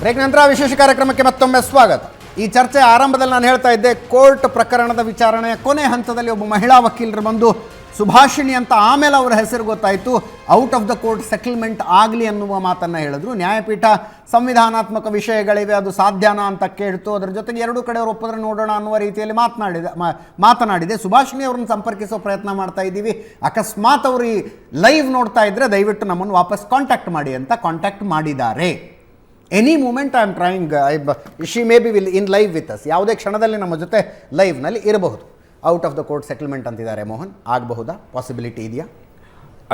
Break ನಂತರ ವಿಶೇಷ ಕಾರ್ಯಕ್ರಮಕ್ಕೆ ಮತ್ತೊಮ್ಮೆ ಸ್ವಾಗತ. ಈ ಚರ್ಚೆ ಆರಂಭದಲ್ಲಿ ನಾನು ಹೇಳ್ತಾ ಇದ್ದೆ, ಕೋರ್ಟ್ ಪ್ರಕರಣದ ವಿಚಾರಣೆಯ ಕೊನೆ ಹಂತದಲ್ಲಿ ಒಬ್ಬ ಮಹಿಳಾ ವಕೀಲರು ಬಂದು ಸುಭಾಷಿಣಿ ಅಂತ ಆಮೇಲೆ ಅವರ ಹೆಸರು ಗೊತ್ತಾಯಿತು, out of the court settlement ಆಗಲಿ ಅನ್ನುವ ಮಾತನ್ನು ಹೇಳಿದ್ರು. ನ್ಯಾಯಪೀಠ ಸಂವಿಧಾನಾತ್ಮಕ ವಿಷಯಗಳಿವೆ, ಅದು ಸಾಧ್ಯನಾ ಅಂತ ಕೇಳ್ತು. ಅದರ ಜೊತೆಗೆ ಎರಡೂ ಕಡೆಯವರು ಒಪ್ಪಿದ್ರೆ ನೋಡೋಣ ಅನ್ನುವ ರೀತಿಯಲ್ಲಿ ಮಾತನಾಡಿದೆ. ಸುಭಾಷಿಣಿ ಅವ್ರನ್ನ ಸಂಪರ್ಕಿಸೋ ಪ್ರಯತ್ನ ಮಾಡ್ತಾ ಇದ್ದೀವಿ. ಅಕಸ್ಮಾತ್ ಅವರು ಈ ಲೈವ್ ನೋಡ್ತಾ ಇದ್ದರೆ ದಯವಿಟ್ಟು ನಮ್ಮನ್ನು ವಾಪಸ್ ಕಾಂಟ್ಯಾಕ್ಟ್ ಮಾಡಿ ಅಂತ ಕಾಂಟ್ಯಾಕ್ಟ್ ಮಾಡಿದ್ದಾರೆ. Any moment I am trying, she may be will in live with us, ಯಾವುದೇ ಕ್ಷಣದಲ್ಲಿ ನಮ್ಮ ಜೊತೆ ಲೈವ್ನಲ್ಲಿ ಇರಬಹುದು. Out of the court settlement ಅಂತಿದ್ದಾರೆ ಮೋಹನ್, ಆಗಬಹುದಾ? ಪಾಸಿಬಿಲಿಟಿ ಇದೆಯಾ?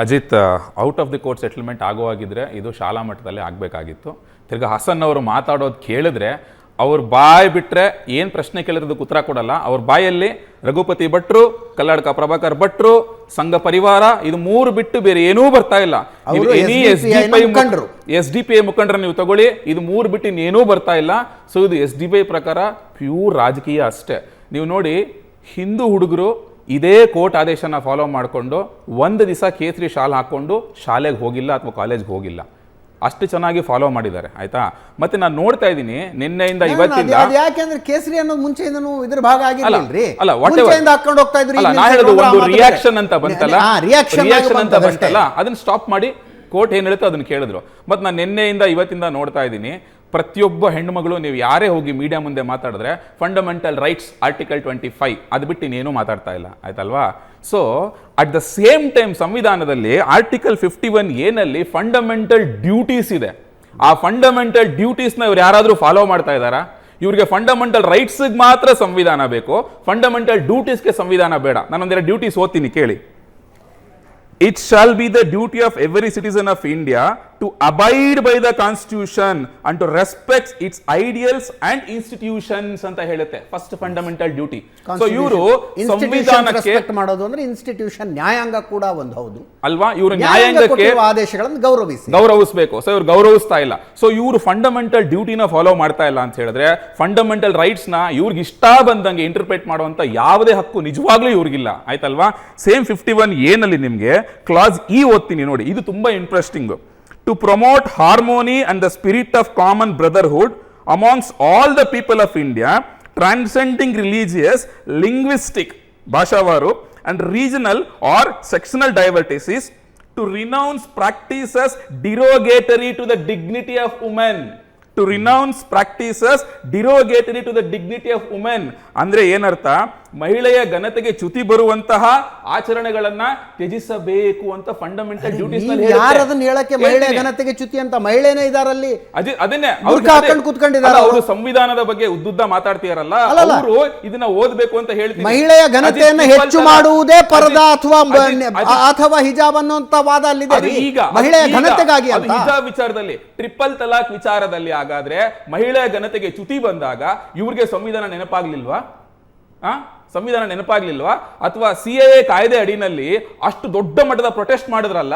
Ajit, out of the court settlement ಆಗುವಾಗಿದ್ರೆ ಇದು ಶಾಲಾ ಮಟ್ಟದಲ್ಲಿ ಆಗಬೇಕಾಗಿತ್ತು. ತಿರ್ಗಾ ಹಸನ್ ಅವರು ಮಾತಾಡೋದು ಕೇಳಿದ್ರೆ ಅವ್ರ ಬಾಯಿ ಬಿಟ್ಟರೆ ಏನು ಪ್ರಶ್ನೆ ಕೇಳಿರೋದಕ್ಕೆ ಉತ್ತರ ಕೊಡಲ್ಲ. ಅವ್ರ ಬಾಯಲ್ಲಿ ರಘುಪತಿ ಭಟ್ರು, ಕಲ್ಲಡ್ಕ ಪ್ರಭಾಕರ್ ಭಟ್ರು, ಸಂಘ ಪರಿವಾರ, ಇದು ಮೂರು ಬಿಟ್ಟು ಬೇರೆ ಏನೂ ಬರ್ತಾ ಇಲ್ಲ. ಎಸ್ ಡಿ ಪಿ ಐ ಮುಖಂಡರ ನೀವು ತಗೊಳ್ಳಿ, ಇದು ಮೂರು ಬಿಟ್ಟು ಇನ್ನೇನೂ ಬರ್ತಾ ಇಲ್ಲ. ಸೊ ಇದು ಎಸ್ ಡಿ ಪಿ ಐ ಪ್ರಕಾರ ಪ್ಯೂರ್ ರಾಜಕೀಯ ಅಷ್ಟೇ. ನೀವು ನೋಡಿ, ಹಿಂದೂ ಹುಡುಗರು ಇದೇ ಕೋರ್ಟ್ ಆದೇಶನ ಫಾಲೋ ಮಾಡಿಕೊಂಡು ಒಂದು ದಿವಸ ಕೇಸರಿ ಶಾಲ್ ಹಾಕ್ಕೊಂಡು ಶಾಲೆಗೆ ಹೋಗಿಲ್ಲ ಅಥವಾ ಕಾಲೇಜ್ಗೆ ಹೋಗಿಲ್ಲ. ಅಷ್ಟು ಚೆನ್ನಾಗಿ ಫಾಲೋ ಮಾಡಿದ್ದಾರೆ, ಆಯ್ತಾ? ಮತ್ತೆ ನಾನು ನೋಡ್ತಾ ಇದ್ದೀನಿ ನಿನ್ನೆಯಿಂದ ಇವತ್ತಿಂದ, ಯಾಕೆಂದ್ರೆ ಕೇಸರಿ ಅನ್ನೋದು ಮುಂಚೆಯಿಂದನೂ ಇದ್ರ ಭಾಗ ಆಗಿರಲಿಲ್ರಿ. ಅಲ್ಲ, ಹಾಕೊಂಡು ಹೋಗ್ತಾ ಇದ್ರು. ನಾ ಹೇಳೋದು ಒಂದು ರಿಯಾಕ್ಷನ್ ಅಂತ ಬಂತಲ್ಲ, ಅದನ್ನ ಸ್ಟಾಪ್ ಮಾಡಿ ಕೋರ್ಟ್ ಏನ್ ಹೇಳುತ್ತೋ ಅದನ್ನ ಕೇಳಿದ್ರು. ಮತ್ತೆ ನಾನು ನಿನ್ನೆಯಿಂದ ಇವತ್ತಿಂದ ನೋಡ್ತಾ ಇದ್ದೀನಿ, ಪ್ರತಿಯೊಬ್ಬ ಹೆಣ್ಣುಮಗಳು ನೀವು ಯಾರೇ ಹೋಗಿ ಮೀಡಿಯಾ ಮುಂದೆ ಮಾತಾಡಿದ್ರೆ ಫಂಡಮೆಂಟಲ್ ರೈಟ್ಸ್ ಆರ್ಟಿಕಲ್ 25 ಅದು ಬಿಟ್ಟು ಇನ್ನೇನು ಮಾತಾಡ್ತಾ ಇಲ್ಲ, ಆಯ್ತಲ್ವಾ? So at the same time ಸಂವಿಧಾನದಲ್ಲಿ ಆರ್ಟಿಕಲ್ 51 ಏನಲ್ಲಿ ಫಂಡಮೆಂಟಲ್ ಡ್ಯೂಟೀಸ್ ಇದೆ. ಆ ಫಂಡಮೆಂಟಲ್ ಡ್ಯೂಟೀಸ್ನ ಇವ್ರು ಯಾರಾದರೂ ಫಾಲೋ ಮಾಡ್ತಾ ಇದ್ದಾರಾ? ಇವ್ರಿಗೆ ಫಂಡಮೆಂಟಲ್ ರೈಟ್ಸ್ಗೆ ಮಾತ್ರ ಸಂವಿಧಾನ ಬೇಕು, ಫಂಡಮೆಂಟಲ್ ಡ್ಯೂಟೀಸ್ಗೆ ಸಂವಿಧಾನ ಬೇಡ. ನಾನೊಂದೆರಡು ಡ್ಯೂಟೀಸ್ ಓದ್ತೀನಿ ಕೇಳಿ. It shall be the duty of every citizen of India to abide by the constitution and to respect its ideals and institutions ಅಂತ ಹೇಳುತ್ತೆ. First fundamental duty. ಸೊ ಇವರು ಸಂವಿಧಾನಕ್ಕೆ ರೆಸ್ಪೆಕ್ಟ್ ಮಾಡೋದು ಅಂದ್ರೆ ಇನ್ಸ್ಟಿಟ್ಯೂಷನ್, ನ್ಯಾಯಾಂಗ ಕೂಡ ಒಂದು ಹೌದು ಅಲ್ವಾ? ಇವರು ನ್ಯಾಯಾಂಗಕ್ಕೆ ಆದೇಶಗಳನ್ನು ಗೌರವಿಸಬೇಕು. ಸೊ ಇವರು ಗೌರವಿಸ್ತಾ ಇಲ್ಲ. ಸೊ ಇವರು ಫಂಡಮೆಂಟಲ್ ಡ್ಯೂಟಿನ ಫಾಲೋ ಮಾಡ್ತಾ ಇಲ್ಲ ಅಂತ ಹೇಳಿದ್ರೆ ಫಂಡಮೆಂಟಲ್ ರೈಟ್ಸ್ ನ ಇವ್ರಿಗೆ ಇಷ್ಟ ಬಂದಂಗೆ ಇಂಟರ್ಪ್ರೇಟ್ ಮಾಡುವಂತ ಯಾವುದೇ ಹಕ್ಕು ನಿಜವಾಗ್ಲೂ ಇವ್ರಿಗಿಲ್ಲ, ಆಯ್ತಲ್ವಾ? ಸೇಮ್ 51 ಏನಲ್ಲಿ ನಿಮ್ಗೆ ಕ್ಲಾಸ್ ಇ ಓದ್ತೀನಿ ನೋಡಿ, ಇದು ತುಂಬಾ interesting. To promote harmony and the spirit of common brotherhood amongst all the people of India, transcending religious, linguistic, bhashavaru, and regional or sectional divergences, to renounce practices derogatory to the dignity of women. To renounce practices derogatory to the dignity of women. ಅಂದ್ರೆ ಏನರ್ಥ? ಮಹಿಳೆಯ ಘನತೆಗೆ ಚ್ಯುತಿ ಬರುವಂತಹ ಆಚರಣೆಗಳನ್ನ ತ್ಯಜಿಸಬೇಕು ಅಂತ fundamental duties ನಲ್ಲಿ ಹೇಳಕ್ಕೆ. ಮಹಿಳೆಯ ಘನತೆಗೆ ಚ್ಯುತಿ ಅಂತ ಮಹಿಳೆನೇ ಇದಾರಲ್ಲಿ, ಅದನ್ನೇ ಕೂತ್ಕೊಂಡಿದ್ದಾರೆ. ಅವರು ಸಂವಿಧಾನದ ಬಗ್ಗೆ ಉದ್ದುದ್ದ ಮಾತಾಡ್ತೀರಲ್ಲ, ಅವರು ಇದನ್ನ ಓದಬೇಕು ಅಂತ ಹೇಳ್ತಾರೆ. ಮಹಿಳೆಯ ಘನತೆಯನ್ನು ಹೆಚ್ಚು ಮಾಡುವುದೇ ಪರದ ಅಥವಾ ಹಿಜಾಬ್ ಅನ್ನುವಂತ ವಾದ ಅಲ್ಲಿದೆ. ಈಗ ಮಹಿಳೆಯ ಘನತೆಗಾಗಿ ಹಿಜಾಬ್ ವಿಚಾರದಲ್ಲಿ, ಟ್ರಿಪಲ್ ತಲಾಕ್ ವಿಚಾರದಲ್ಲಿ ಹಾಗಾದ್ರೆ ಮಹಿಳೆಯ ಘನತೆಗೆ ಚ್ಯುತಿ ಬಂದಾಗ ಇವ್ರಿಗೆ ಸಂವಿಧಾನ ನೆನಪಾಗ್ಲಿಲ್ವಾ? ಸಂವಿಧಾನ ನೆನಪಾಗ್ಲಿಲ್ವಾ? ಅಥವಾ ಸಿಎಎ ಕಾಯ್ದೆ ಅಡಿನಲ್ಲಿ ಅಷ್ಟು ದೊಡ್ಡ ಮಟ್ಟದ ಪ್ರೊಟೆಸ್ಟ್ ಮಾಡಿದ್ರಲ್ಲ,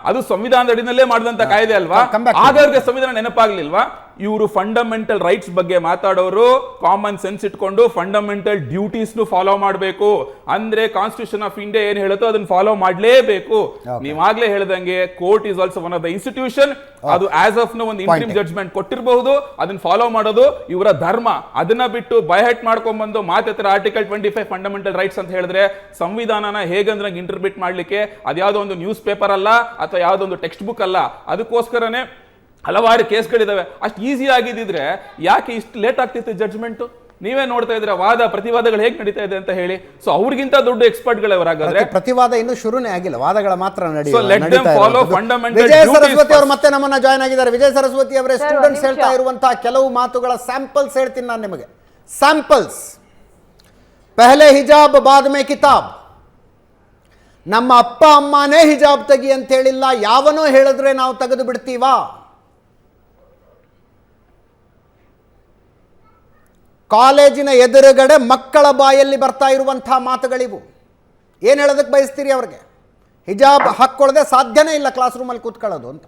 ಅದು ಸಂವಿಧಾನದ ಅಡಿನಲ್ಲೇ ಮಾಡಿದಂತ ಕಾಯ್ದೆ ಅಲ್ವಾ? ಹಾಗಾದ್ರೆ ಸಂವಿಧಾನ ನೆನಪಾಗ್ಲಿಲ್ವಾ? ಇವರು ಫಂಡಮೆಂಟಲ್ ರೈಟ್ಸ್ ಬಗ್ಗೆ ಮಾತಾಡೋರು ಕಾಮನ್ ಸೆನ್ಸ್ ಇಟ್ಕೊಂಡು ಫಂಡಮೆಂಟಲ್ ಡ್ಯೂಟೀಸ್ ಫಾಲೋ ಮಾಡಬೇಕು. ಅಂದ್ರೆ ಕಾನ್ಸ್ಟಿಟ್ಯೂಷನ್ ಆಫ್ ಇಂಡಿಯಾ ಏನ್ ಹೇಳುತ್ತೋ ಅದನ್ನ ಫಾಲೋ ಮಾಡಲೇಬೇಕು. ನೀವಾಗ್ಲೇ ಹೇಳ್ದಂಗೆ court is also one of the institution. ಅದು ಆಸ್ ಆಫ್ ನ ಒಂದು ಇಂಟ್ರಿಮ್ ಜಡ್ಜ್ಮೆಂಟ್ ಕೊಟ್ಟಿರಬಹುದು, ಅದನ್ನ ಫಾಲೋ ಮಾಡೋದು ಇವರ ಧರ್ಮ. ಅದನ್ನ ಬಿಟ್ಟು ಬೈಹೆಟ್ ಮಾಡ್ಕೊಂಡ್ಬಂದು ಮಾತೆತ್ತರ ಆರ್ಟಿಕಲ್ 25 ಫಂಡಮೆಂಟಲ್ ರೈಟ್ಸ್ ಅಂತ ಹೇಳಿದ್ರೆ ಸಂವಿಧಾನನ ಹೇಗಂದ್ರೆ ಇಂಟರ್ಪ್ರಿಟ್ ಮಾಡ್ಲಿಕ್ಕೆ ಅದ್ಯಾವುದೋ ಒಂದು ನ್ಯೂಸ್ ಪೇಪರ್ ಅಲ್ಲ ಅಥವಾ ಯಾವುದೋ ಒಂದು ಟೆಕ್ಸ್ಟ್ ಬುಕ್ ಅಲ್ಲ. ಅದಕ್ಕೋಸ್ಕರನೇ ಹಲವಾರು ಕೇಸ್ಗಳಿದಾವೆ. ಅಷ್ಟು ಈಸಿ ಆಗಿದ್ದಿದ್ರೆ ಯಾಕೆ ಇಷ್ಟು ಲೇಟ್ ಆಗ್ತಿತ್ತು ಜಡ್ಜ್ಮೆಂಟ್? ನೀವೇ ನೋಡ್ತಾ ಇದ್ರೆ ವಾದ ಪ್ರತಿವಾದಗಳು ಹೇಗೆ ನಡೀತಾ ಇದೆ ಅಂತ ಹೇಳಿ. ಸೊ ಅವ್ರಿಗಿಂತ ದೊಡ್ಡ ಎಕ್ಸ್ಪರ್ಟ್ಗಳವರಾಗಾದ್ರೆ ಪ್ರತಿವಾದ ಇನ್ನೂ ಶುರುನೇ ಆಗಿಲ್ಲ, ವಾದಗಳ ಮಾತ್ರ ವಿಜಯ ಸರಸ್ವತಿ ಅವರು ಮತ್ತೆ ನಮ್ಮನ್ನ ಜಾಯ್ನ್ ಆಗಿದ್ದಾರೆ. ವಿಜಯ ಸರಸ್ವತಿ ಅವರೇ, ಸ್ಟೂಡೆಂಟ್ಸ್ ಹೇಳ್ತಾ ಇರುವಂತಹ ಕೆಲವು ಮಾತುಗಳ ಸ್ಯಾಂಪಲ್ಸ್ ಹೇಳ್ತೀನಿ ನಾನು ನಿಮಗೆ. ಸ್ಯಾಂಪಲ್ಸ್: ಪಹಲೆ ಹಿಜಾಬ್ ಬಾದ್ ಮೇ ಕಿತಾಬ್. ನಮ್ಮ ಅಪ್ಪ ಅಮ್ಮನೇ ಹಿಜಾಬ್ ತೆಗಿ ಅಂತ ಹೇಳಿಲ್ಲ, ಯಾವನೋ ಹೇಳಿದ್ರೆ ನಾವು ತೆಗೆದು ಬಿಡ್ತೀವಾ? ಕಾಲೇಜಿನ ಎದುರುಗಡೆ ಮಕ್ಕಳ ಬಾಯಲ್ಲಿ ಬರ್ತಾ ಇರುವಂತಹ ಮಾತುಗಳಿವು. ಏನು ಹೇಳೋದಕ್ಕೆ ಬಯಸ್ತೀರಿ ಅವ್ರಿಗೆ? ಹಿಜಾಬ್ ಹಾಕ್ಕೊಳ್ಳದೆ ಸಾಧ್ಯನೇ ಇಲ್ಲ ಕ್ಲಾಸ್ ರೂಮಲ್ಲಿ ಕೂತ್ಕೊಳ್ಳೋದು ಅಂತ.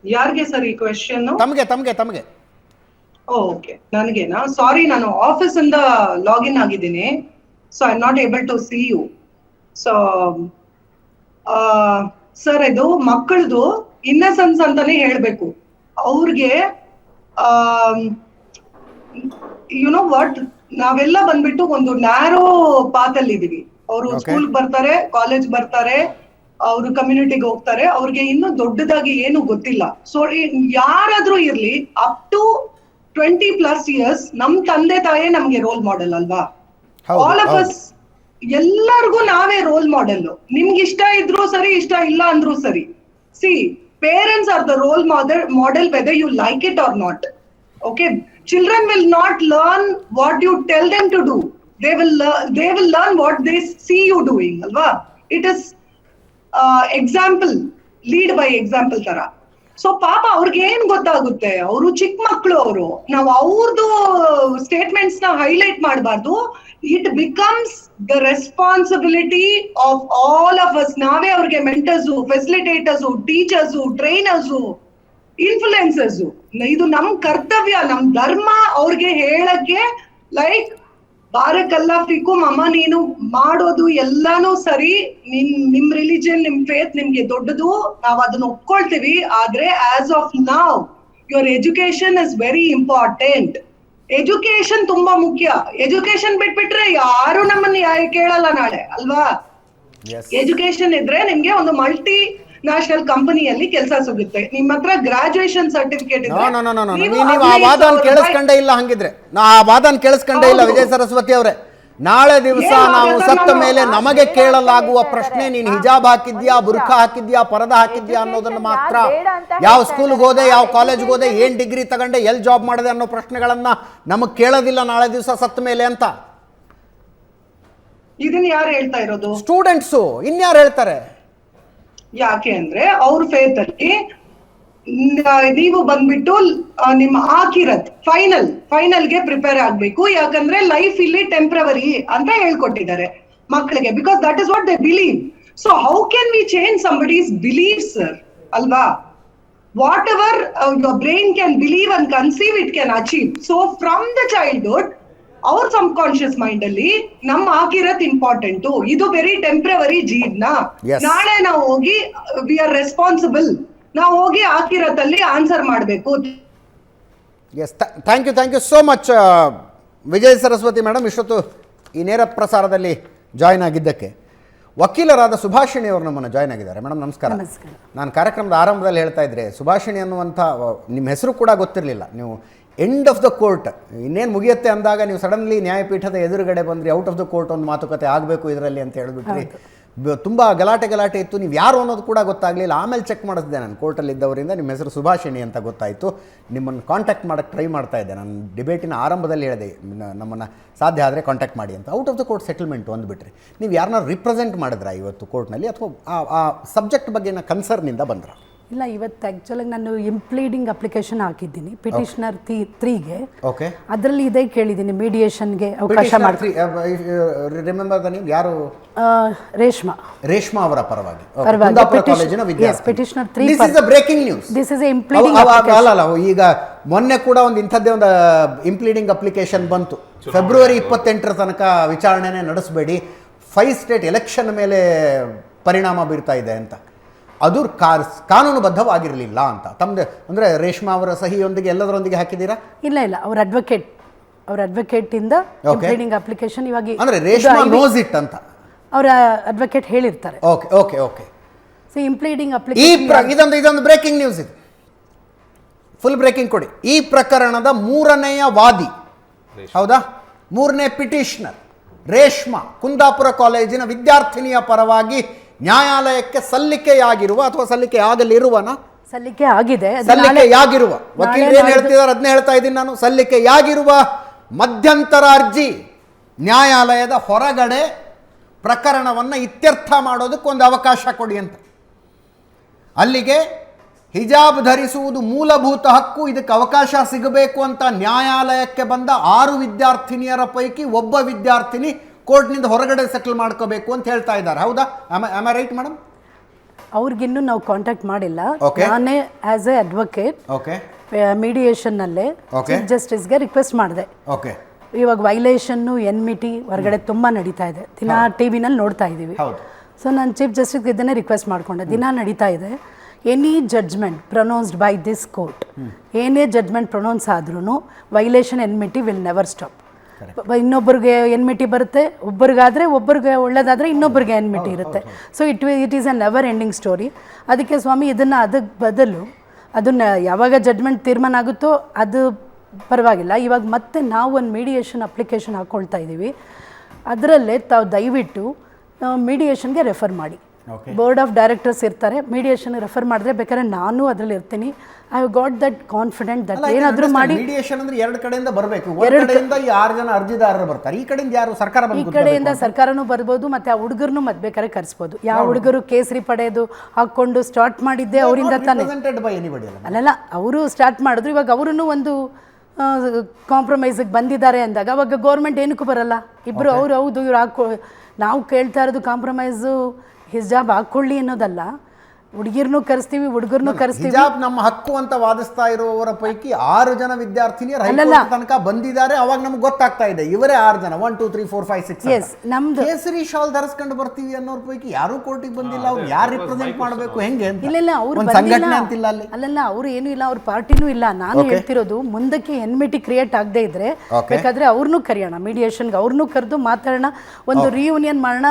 ಯಾರಿಗೆ ಸರ್ ಈ ಕ್ವೆಶ್ಚನ್? ತಮಗೆ. ಓಕೆ, ನನಗೇನಾ? ಸಾರಿ, ನಾನು ಆಫೀಸ್ ಇಂದ ಲಾಗಿನ್ ಆಗಿದ್ದೀನಿ, so I am not able to see you. So sir ಇದು ಮಕ್ಕಳದು ಇನ್ನಸೆನ್ಸ್ ಅಂತಾನೆ ಹೇಳ್ಬೇಕು. ಅವ್ರಿಗೆ ಯು ನೋ ವಾಟ್, ನಾವೆಲ್ಲ ಬಂದ್ಬಿಟ್ಟು ಒಂದು ನ್ಯಾರೋ ಪಾತ್ ಅಲ್ಲಿ ಇದೀವಿ. ಅವರು ಸ್ಕೂಲ್ ಬರ್ತಾರೆ, ಕಾಲೇಜ್ ಬರ್ತಾರೆ, ಅವರು ಕಮ್ಯುನಿಟಿಗೆ ಹೋಗ್ತಾರೆ, ಅವ್ರಿಗೆ ಇನ್ನು ದೊಡ್ಡದಾಗಿ ಏನು ಗೊತ್ತಿಲ್ಲ. ಸೊ ಯಾರಾದ್ರೂ ಇರ್ಲಿ ಅಪ್ ಟು 20+ years ನಮ್ ತಂದೆ ತಾಯೇ ನಮ್ಗೆ ರೋಲ್ ಮಾಡೆಲ್ ಅಲ್ವಾ? ಆಲ್ ಆಫ್ ಅಸ್ ಎಲ್ಲರಿಗೂ ನಾವೇ ರೋಲ್ ಮಾಡೆಲ್. ನಿಮ್ಗೆ ಇಷ್ಟ ಇದ್ರು ಸರಿ, ಇಷ್ಟ ಇಲ್ಲ ಅಂದ್ರೂ ಸರಿ. C, parents are the role model whether you like it or not. Okay, children will not learn what you tell them to do. They will learn what they see you doing, alva? It is example, lead by example ತರ. So ಪಾಪ ಅವ್ರಿಗೆ ಏನ್ ಗೊತ್ತಾಗುತ್ತೆ? ಅವರು ಚಿಕ್ಕ ಮಕ್ಕಳು, ಅವರು ನಾವು ಅವ್ರದ್ದು ಸ್ಟೇಟ್ಮೆಂಟ್ಸ್ ನ ಹೈಲೈಟ್ ಮಾಡಬಾರ್ದು. It becomes the responsibility of all of us. ನಾವೇ ಅವ್ರಿಗೆ ಮೆಂಟರ್ಸು, ಫೆಸಿಲಿಟೇಟರ್ಸು, ಟೀಚರ್ಸು, ಟ್ರೈನರ್ಸು, ಇನ್ಫ್ಲುಯೆನ್ಸರ್ಸು. ಇದು ನಮ್ ಕರ್ತವ್ಯ, ನಮ್ ಧರ್ಮ ಅವ್ರಿಗೆ ಹೇಳಕ್ಕೆ. ಲೈಕ್ ಬಾರಕಲ್ಲ ಫಿಕುಮ್, ಅಮ್ಮ ನೀನು ಮಾಡೋದು ಎಲ್ಲಾನು ಸರಿ, ನಿಮ್ ರಿಲಿಜನ್, ನಿಮ್ ಫೇತ್ ನಿಮ್ಗೆ ದೊಡ್ಡದು, ನಾವ್ ಅದನ್ನ ಒಪ್ಕೊಳ್ತೀವಿ. ಆದ್ರೆ ಆಸ್ ಆಫ್ ನಾವ್ your education is very important. Education ತುಂಬಾ ಮುಖ್ಯ. ಎಜುಕೇಶನ್ ಬಿಟ್ಬಿಟ್ರೆ ಯಾರು ನಮ್ಮನ್ನ ಕೇಳಲ್ಲ ನಾಳೆ, ಅಲ್ವಾ? ಎಜುಕೇಶನ್ ಇದ್ರೆ ನಿಮ್ಗೆ ಒಂದು ಮಲ್ಟಿ ನ್ಯಾಷನಲ್ ಕಂಪನಿಯಲ್ಲಿ ಕೆಲಸ ಸಿಗುತ್ತೆ. ನಿಮ್ಮ ಹತ್ರ ಗ್ರಾಜುಯೇಷನ್ ಸರ್ಟಿಫಿಕೇಟ್ ನೀವು ಆ ವಾದನ ಕೇಳಿಸ್ಕೊಂಡೇ ಇಲ್ಲ. ಹಂಗಿದ್ರೆ ನಾ ಆ ವಾದನ ಕೇಳಿಸ್ಕೊಂಡೇ ಇಲ್ಲ ವಿಜಯ ಸರಸ್ವತಿ ಅವರೇ. ನಾಳೆ ದಿವಸ ನಾವು ಸತ್ತ ಮೇಲೆ ನಮಗೆ ಕೇಳಲಾಗುವ ಪ್ರಶ್ನೆ, ನೀನು ಹಿಜಾಬ್ ಹಾಕಿದ್ಯಾ, ಬುರ್ಖಾ ಹಾಕಿದ್ಯಾ, ಪರದ ಹಾಕಿದ್ಯಾ ಅನ್ನೋದನ್ನ ಮಾತ್ರ. ಯಾವ ಸ್ಕೂಲ್ಗೆ ಹೋದೆ, ಯಾವ ಕಾಲೇಜ್ಗೆ ಹೋದೆ, ಏನ್ ಡಿಗ್ರಿ ತಗೊಂಡೆ, ಎಲ್ಲಿ ಜಾಬ್ ಮಾಡಿದೆ ಅನ್ನೋ ಪ್ರಶ್ನೆಗಳನ್ನ ನಮಗ್ ಕೇಳೋದಿಲ್ಲ ನಾಳೆ ದಿವಸ ಸತ್ತ ಮೇಲೆ ಅಂತ. ಇದನ್ನ ಯಾರು ಹೇಳ್ತಾ ಇರೋದು? ಸ್ಟೂಡೆಂಟ್ಸು. ಇನ್ಯಾರು ಹೇಳ್ತಾರೆ? ಯಾಕೆ ಅಂದ್ರೆ ಅವ್ರ ಫೇತ್ ಅಲ್ಲಿ ನೀವು ಬಂದ್ಬಿಟ್ಟು ನಿಮ್ಮ ಆಕಿರತ್ ಫೈನಲ್ಗೆ ಪ್ರಿಪೇರ್ ಆಗ್ಬೇಕು. ಯಾಕಂದ್ರೆ ಲೈಫ್ ಇಲ್ಲಿ ಟೆಂಪ್ರವರಿ ಅಂತ ಹೇಳ್ಕೊಟ್ಟಿದ್ದಾರೆ ಮಕ್ಕಳಿಗೆ. Because that is what they believe. So how can we change somebody's believe, sir? ಅಲ್ವಾ? Whatever your brain can believe and conceive, it can achieve. So from the childhood ಅವ್ರ subconscious mind ಅಲ್ಲಿ ನಮ್ಮ ಆಗಿರತ್ important. ಇದು very temporary ಜೀವನ. ನಾಳೆ ನಾವು ಹೋಗಿ ವಿ ಆರ್ ರೆಸ್ಪಾನ್ಸಿಬಲ್, ನಾವು ಹೋಗಿ ಆಗಿರತ್ತಲ್ಲಿ ಆನ್ಸರ್ ಮಾಡಬೇಕು. Yes, thank you so much Vijaya Saraswati madam, ಇಷ್ಟೊತ್ತು ಈ ನೇರ ಪ್ರಸಾರದಲ್ಲಿ ಜಾಯ್ನ್ ಆಗಿದ್ದಕ್ಕೆ. ವಕೀಲರಾದ ಸುಭಾಷಿಣಿ ಅವರು ನಮ್ಮನ್ನು ಜಾಯ್ನ್ ಆಗಿದ್ದಾರೆ. ಮೇಡಮ್ ನಮಸ್ಕಾರ. ನಾನು ಕಾರ್ಯಕ್ರಮದ ಆರಂಭದಲ್ಲಿ ಹೇಳ್ತಾ ಇದ್ದೆ, ಸುಭಾಷಿಣಿ ಅನ್ನುವಂಥ ನಿಮ್ಮ ಹೆಸರು ಕೂಡ ಗೊತ್ತಿರಲಿಲ್ಲ. ನೀವು ಎಂಡ್ ಆಫ್ ದ ಕೋರ್ಟ್ ಇನ್ನೇನು ಮುಗಿಯುತ್ತೆ ಅಂದಾಗ ನೀವು ಸಡನ್ಲಿ ನ್ಯಾಯಪೀಠದ ಎದುರುಗಡೆ ಬಂದ್ರಿ. ಔಟ್ ಆಫ್ ದ ಕೋರ್ಟ್ ಒಂದು ಮಾತುಕತೆ ಆಗಬೇಕು ಇದರಲ್ಲಿ ಅಂತ ಹೇಳಿಬಿಟ್ರಿ. ತುಂಬ ಗಲಾಟೆ ಇತ್ತು. ನೀವು ಯಾರು ಅನ್ನೋದು ಕೂಡ ಗೊತ್ತಾಗಲಿಲ್ಲ. ಆಮೇಲೆ ಚೆಕ್ ಮಾಡಿಸಿದೆ ನಾನು ಕೋರ್ಟಲ್ಲಿ ಇದ್ದವರಿಂದ, ನಿಮ್ಮ ಹೆಸರು ಸುಭಾಷಿಣಿ ಅಂತ ಗೊತ್ತಾಯಿತು. ನಿಮ್ಮನ್ನು ಕಾಂಟ್ಯಾಕ್ಟ್ ಮಾಡೋಕ್ಕೆ ಟ್ರೈ ಮಾಡ್ತಾ ಇದ್ದೆ. ನಾನು ಡಿಬೇಟಿನ ಆರಂಭದಲ್ಲಿ ಹೇಳಿದೆ ನಮ್ಮನ್ನು ಸಾಧ್ಯ ಆದರೆ ಕಾಂಟ್ಯಾಕ್ಟ್ ಮಾಡಿ ಅಂತ. Out of the court settlement ಅಂದುಬಿಟ್ರಿ. ನೀವು ಯಾರನ್ನ ರಿಪ್ರೆಸೆಂಟ್ ಮಾಡಿದ್ರಾ ಇವತ್ತು ಕೋರ್ಟ್ನಲ್ಲಿ, ಅಥವಾ ಆ ಸಬ್ಜೆಕ್ಟ್ ಬಗ್ಗೆನ ಕನ್ಸರ್ನಿಂದ ಬಂದ್ರ? ಇಲ್ಲ, ಇವತ್ತು ಆ್ಯಕ್ಚುಲಾಗಿ ನಾನು ಇಂಪ್ಲೀಡಿಂಗ್ ಅಪ್ಲಿಕೇಶನ್ ಹಾಕಿದ್ದೀನಿ ಪಿಟಿಷನರ್ 3ಗೆ. ಓಕೆ, ಅದರಲ್ಲಿ ಇದೇ ಕೇಳಿದ್ದೀನಿ, ಮೀಡಿಯೇಷನ್ಗೆ ಅವಕಾಶ ಮಾಡ್ತೀನಿ. Remember the name? ಯಾರು? ರೇಷ್ಮಾ ಅವರ ಪರವಾಗಿ ಕಾಲೇಜಿನ ವಿದ್ಯಾರ್ಥಿ. Petitioner 3. This is a breaking news. This is A impleading ಅಲ್ಲ, ಈಗ ಮೊನ್ನೆ ಕೂಡ ಒಂದು ಇಂಥದ್ದೇ ಒಂದು ಇಂಪ್ಲೀಡಿಂಗ್ ಅಪ್ಲಿಕೇಶನ್ ಬಂತು. ಫೆಬ್ರವರಿ 28ರ ತನಕ ವಿಚಾರಣೆನೇ ನಡೆಸಬೇಡಿ, 5 ಸ್ಟೇಟ್ ಎಲೆಕ್ಷನ್ ಮೇಲೆ ಪರಿಣಾಮ ಬೀರ್ತಾ ಇದೆ ಅಂತ. ಅದು ಕಾನೂನುಬದ್ಧವಾಗಿರಲಿಲ್ಲ ಅಂತ ತಮ್ಮದೇ ಅಂದರೆ ರೇಷ್ಮಾ ಅವರ ಸಹಿಯೊಂದಿಗೆ ಎಲ್ಲದರೊಂದಿಗೆ ಹಾಕಿದ್ದೀರಾ? ಇಲ್ಲ, ಅವ್ರ ಅಡ್ವೊಕೇಟ್ ಇಂದ ಇಂಪ್ಲೀಡಿಂಗ್ ಅಪ್ಲಿಕೇಶನ್ ಇವಾಗ ಅಂದ್ರೆ ರೇಷ್ಮಾ ನೋಸ್ ಇಟ್ ಅಂತ ಅವರ ಅಡ್ವೊಕೇಟ್ ಹೇಳಿರ್ತಾರೆ. ಓಕೆ. ಸೊ ಇಂಪ್ಲೀಡಿಂಗ್ ಅಪ್ಲಿಕೇಶನ್ ಇದೊಂದು ಬ್ರೇಕಿಂಗ್ ನ್ಯೂಸ್. ಇದು ಫುಲ್ ಬ್ರೇಕಿಂಗ್ ಕೊಡಿ. ಈ ಪ್ರಕರಣದ 3ನೇಯ ವಾದಿ, ಹೌದಾ, 3ನೇ ಪಿಟಿಷನರ್ ರೇಷ್ಮಾ ಕುಂದಾಪುರ ಕಾಲೇಜಿನ ವಿದ್ಯಾರ್ಥಿನಿಯ ಪರವಾಗಿ ನ್ಯಾಯಾಲಯಕ್ಕೆ ಸಲ್ಲಿಕೆಯಾಗಿರುವ ಅಥವಾ ಸಲ್ಲಿಕೆಯಾಗಿರುವ ವಕೀಲರು ಏನು ಹೇಳ್ತಿದ್ದಾರೆ ಅದನ್ನೇ ಹೇಳ್ತಾ ಇದ್ದೀನಿ ನಾನು. ಸಲ್ಲಿಕೆಯಾಗಿರುವ ಮಧ್ಯಂತರ ಅರ್ಜಿ ನ್ಯಾಯಾಲಯದ ಹೊರಗಡೆ ಪ್ರಕರಣವನ್ನು ಇತ್ಯರ್ಥ ಮಾಡೋದಕ್ಕೊಂದು ಅವಕಾಶ ಕೊಡಿ ಅಂತ. ಅಲ್ಲಿಗೆ ಹಿಜಾಬ್ ಧರಿಸುವುದು ಮೂಲಭೂತ ಹಕ್ಕು, ಇದಕ್ಕೆ ಅವಕಾಶ ಸಿಗಬೇಕು ಅಂತ ನ್ಯಾಯಾಲಯಕ್ಕೆ ಬಂದ 6 ವಿದ್ಯಾರ್ಥಿನಿಯರ ಪೈಕಿ ಒಬ್ಬ ವಿದ್ಯಾರ್ಥಿನಿ ಕೋರ್ಟ್ನಿಂದ ಹೊರಗಡೆ ಸೆಟಲ್ ಮಾಡ್ಕೋಬೇಕು ಅಂತ ಹೇಳ್ತಾ ಇದ್ದಾರೆ. ಹೌದಾ? Am I right madam? ಅವ್ರಿಗಿನ್ನೂ ನಾವು ಕಾಂಟ್ಯಾಕ್ಟ್ ಮಾಡಿಲ್ಲ. ನಾನೇ ಆಸ್ ಎ ಅಡ್ವೊಕೇಟ್ ಮೀಡಿಯೇಷನ್ನಲ್ಲೇ ಚೀಫ್ ಜಸ್ಟಿಸ್ಗೆ ರಿಕ್ವೆಸ್ಟ್ ಮಾಡಿದೆ. ಇವಾಗ ವೈಲೇಷನ್ನು ಎನ್ಮಿಟಿ ಹೊರಗಡೆ ತುಂಬ ನಡೀತಾ ಇದೆ, ದಿನ ಟಿವಿನಲ್ಲಿ ನೋಡ್ತಾ ಇದ್ದೀವಿ. ಸೊ ನಾನು ಚೀಫ್ ಜಸ್ಟಿಸ್ಗೆ ಇದನ್ನೇ ರಿಕ್ವೆಸ್ಟ್ ಮಾಡಿಕೊಂಡೆ. ದಿನ ನಡೀತಾ ಇದೆ, any judgement pronounced by this court, ಏನೇ ಜಡ್ಜ್ಮೆಂಟ್ ಪ್ರೊನೌನ್ಸ್ ಆದ್ರೂ violation enmity will never stop. ಇನ್ನೊಬ್ಬರಿಗೆ ಎನ್ಮಿಟಿ ಬರುತ್ತೆ, ಒಬ್ಬರಿಗೆ ಒಳ್ಳೇದಾದರೆ ಇನ್ನೊಬ್ಬರಿಗೆ ಎನ್ಮಿಟಿ ಇರುತ್ತೆ. So it is a never ending story. ಅದಕ್ಕೆ ಸ್ವಾಮಿ ಇದನ್ನು ಅದಕ್ಕೆ ಬದಲು ಅದನ್ನು ಯಾವಾಗ ಜಡ್ಜ್ಮೆಂಟ್ ತೀರ್ಮಾನ ಆಗುತ್ತೋ ಅದು ಪರವಾಗಿಲ್ಲ. ಇವಾಗ ಮತ್ತೆ ನಾವು ಒಂದು ಮೀಡಿಯೇಷನ್ ಅಪ್ಲಿಕೇಶನ್ ಹಾಕ್ಕೊಳ್ತಾ ಇದ್ದೀವಿ. ಅದರಲ್ಲೇ ತಾವು ದಯವಿಟ್ಟು ಮೀಡಿಯೇಷನ್ಗೆ ರೆಫರ್ ಮಾಡಿ. ಬೋರ್ಡ್ ಆಫ್ ಡೈರೆಕ್ಟರ್ಸ್ ಇರ್ತಾರೆ, ಮೀಡಿಯೇಷನ್ ರೆಫರ್ ಮಾಡಿದ್ರೆ ಬೇಕಾದ್ರೆ ನಾನು ಅದರಲ್ಲಿ ಇರ್ತೀನಿ. I have got that confident that ಏನಾದರೂ ಮಾಡಿ. ಮೀಡಿಯೇಷನ್ ಅಂದ್ರೆ ಎರಡು ಕಡೆಯಿಂದ ಬರಬೇಕು. ಒಂದು ಕಡೆಯಿಂದ 6 ಜನ ಅರ್ಜಿದಾರರು ಬರ್ತಾರೆ, ಈ ಕಡೆಯಿಂದ ಯಾರು ಸರ್ಕಾರ ಈ ಕಡೆಯಿಂದ ಸರ್ಕಾರನೂ ಬರ್ಬೋದು, ಮತ್ತೆ ಆ ಹುಡುಗರನ್ನು ಮತ್ತೆ ಬೇಕಾದ್ರೆ ಕರೆಸ್ಬೋದು. ಯಾವ ಹುಡುಗರು ಕೇಸರಿ ಪಡೆಯೋದು ಹಾಕ್ಕೊಂಡು ಸ್ಟಾರ್ಟ್ ಮಾಡಿದ್ದೆ ಅವರಿಂದ ತಾನೇ ಅಲ್ಲಲ್ಲ, ಅವರು ಸ್ಟಾರ್ಟ್ ಮಾಡಿದ್ರು. ಇವಾಗ ಅವರೂ ಒಂದು ಕಾಂಪ್ರಮೈಸಿಗೆ ಬಂದಿದ್ದಾರೆ ಅಂದಾಗ ಅವಾಗ ಗೌರ್ಮೆಂಟ್ ಏನಕ್ಕೂ ಬರಲ್ಲ. ಇಬ್ಬರು ಅವ್ರು ಹೌದು ಇವ್ರು ನಾವು ಕೇಳ್ತಾ ಇರೋದು ಕಾಂಪ್ರಮೈಸು ಹಿಜಾಬ್ ಹಾಕ್ಕೊಳ್ಳಿ ಅನ್ನೋದಲ್ಲ. ಹುಡುಗಿರ್ನೂ ಕರೆಸ್ತೀವಿ, ಹುಡುಗರ್ನೂ ಕರೆಸ್ತೀವಿ. ಹಿಜಾಬ್ ನಮ್ಮ ಹಕ್ಕು ಅಂತ ವಾದಿಸ್ತಾ ಇರುವವರ ಪೈಕಿ 6 ಜನ ವಿದ್ಯಾರ್ಥಿನಿಯರು ಹೈಕೋರ್ಟ್ ತನಕ ಬಂದಿದ್ದಾರೆ. ಅವಾಗ ನಮ್ಗೆ ಗೊತ್ತಾಗ್ತಾ ಇದೆ ಇವರೇ 6 ಜನ 1 2 3 4 5 6 ನಮ್ದು ಕೇಸರಿ ಶಾಲ್ ಧರಿಸ್ಕೊಂಡು ಬರ್ತೀವಿ ಅನ್ನೋರ್ ಪೈಕಿ ಯಾರು ಕೋರ್ಟಿಗೆ ಬಂದಿಲ್ಲ. ಅವ್ರು ಯಾರು ರಿಪ್ರೆಸೆಂಟ್ ಮಾಡಬೇಕು ಹೆಂಗೆ ಅಂತ ಇಲ್ಲ ಅವ್ರು ಸಂಘಟನೆ ಅಂತಿಲ್ಲ ಅಲ್ಲಿ. ಅಲ್ಲಲ್ಲ, ಅವ್ರು ಏನೂ ಇಲ್ಲ, ಅವ್ರ ಪಾರ್ಟಿನೂ ಇಲ್ಲ. ನಾನು ಹೇಳ್ತಿರೋದು ಮುಂದಕ್ಕೆ ಎನ್ಮಿಟಿ ಕ್ರಿಯೇಟ್ ಆಗದೆ ಇದ್ರೆ ಬೇಕಾದ್ರೆ ಅವ್ರನ್ನೂ ಕರೆಯೋಣ ಮೀಡಿಯೇಷನ್ಗೆ, ಅವ್ರನ್ನೂ ಕರೆದು ಮಾತಾಡೋಣ, ಒಂದು ರಿಯೂನಿಯನ್ ಮಾಡೋಣ.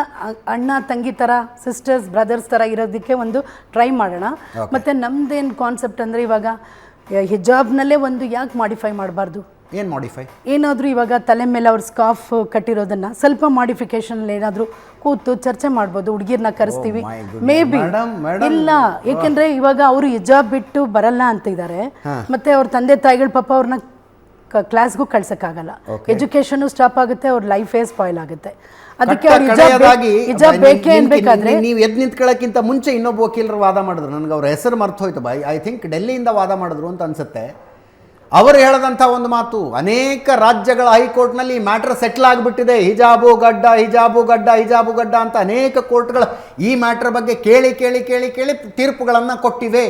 ಅಣ್ಣ ತಂಗಿ ಥರ, ಸಿಸ್ಟರ್ಸ್ ಬ್ರದರ್ಸ್ ಥರ ಇರೋದಕ್ಕೆ ಒಂದು ಟ್ರೈ ಮಾಡೋಣ. ಮತ್ತು ನಮ್ದೇನು ಕಾನ್ಸೆಪ್ಟ್ ಅಂದರೆ ಇವಾಗ ಹಿಜಾಬ್ನಲ್ಲೇ ಒಂದು ಯಾಕೆ ಮಾಡಿಫೈ ಮಾಡಬಾರ್ದು? ಏನು ಮಾಡಿಫೈ? ಏನಾದರೂ ಇವಾಗ ತಲೆ ಮೇಲೆ ಅವ್ರ ಸ್ಕಾರ್ಫ್ ಕಟ್ಟಿರೋದನ್ನು ಸ್ವಲ್ಪ ಮಾಡಿಫಿಕೇಶನ್ ಏನಾದರೂ ಕೂತು ಚರ್ಚೆ ಮಾಡ್ಬೋದು. ಹುಡುಗಿರ್ನ ಕರೆಸ್ತೀವಿ ಮೇ ಬಿ. ಇಲ್ಲ, ಏಕೆಂದರೆ ಇವಾಗ ಅವರು ಹಿಜಾಬ್ ಬಿಟ್ಟು ಬರಲ್ಲ ಅಂತಿದ್ದಾರೆ. ಮತ್ತು ಅವ್ರ ತಂದೆ ತಾಯಿಗಳ ಪಾಪ ಅವ್ರನ್ನ ಕ್ಲಾಸ್ಗೂ ಕಳ್ಸೋಕ್ಕಾಗಲ್ಲ. ಎಜುಕೇಷನು ಸ್ಟಾಪ್ ಆಗುತ್ತೆ, ಅವ್ರ ಲೈಫೇ ಸ್ಪಾಯ್ಲ್ ಆಗುತ್ತೆ. ಅದಕ್ಕೆ ಹಿಜಾಬ್ ಬೇಕೇ ಅನ್ಬೇಕಾದ್ರೆ ನೀವು ಎದ್ದು ನಿಂತ್ಕೊಳ್ಳೋಕ್ಕಿಂತ ಮುಂಚೆ ಇನ್ನೊಬ್ಬ ವಕೀಲರು ವಾದ ಮಾಡಿದ್ರು. ನನಗೆ ಅವ್ರ ಹೆಸರು ಮರ್ತು ಹೋಯ್ತು. ಐ ಥಿಂಕ್ ಡೆಲ್ಲಿಯಿಂದ ವಾದ ಮಾಡಿದ್ರು ಅಂತ ಅನ್ಸುತ್ತೆ. ಅವರು ಹೇಳದಂಥ ಒಂದು ಮಾತು, ಅನೇಕ ರಾಜ್ಯಗಳ ಹೈಕೋರ್ಟ್ನಲ್ಲಿ ಈ ಮ್ಯಾಟರ್ ಸೆಟ್ಲ್ ಆಗಿಬಿಟ್ಟಿದೆ. ಹಿಜಾಬು ಗಡ್ಡ ಹಿಜಾಬು ಗಡ್ಡ ಹಿಜಾಬು ಗಡ್ಡ ಅಂತ ಅನೇಕ ಕೋರ್ಟ್ಗಳು ಈ ಮ್ಯಾಟರ್ ಬಗ್ಗೆ ಕೇಳಿ ಕೇಳಿ ಕೇಳಿ ಕೇಳಿ ತೀರ್ಪುಗಳನ್ನು ಕೊಟ್ಟಿವೆ.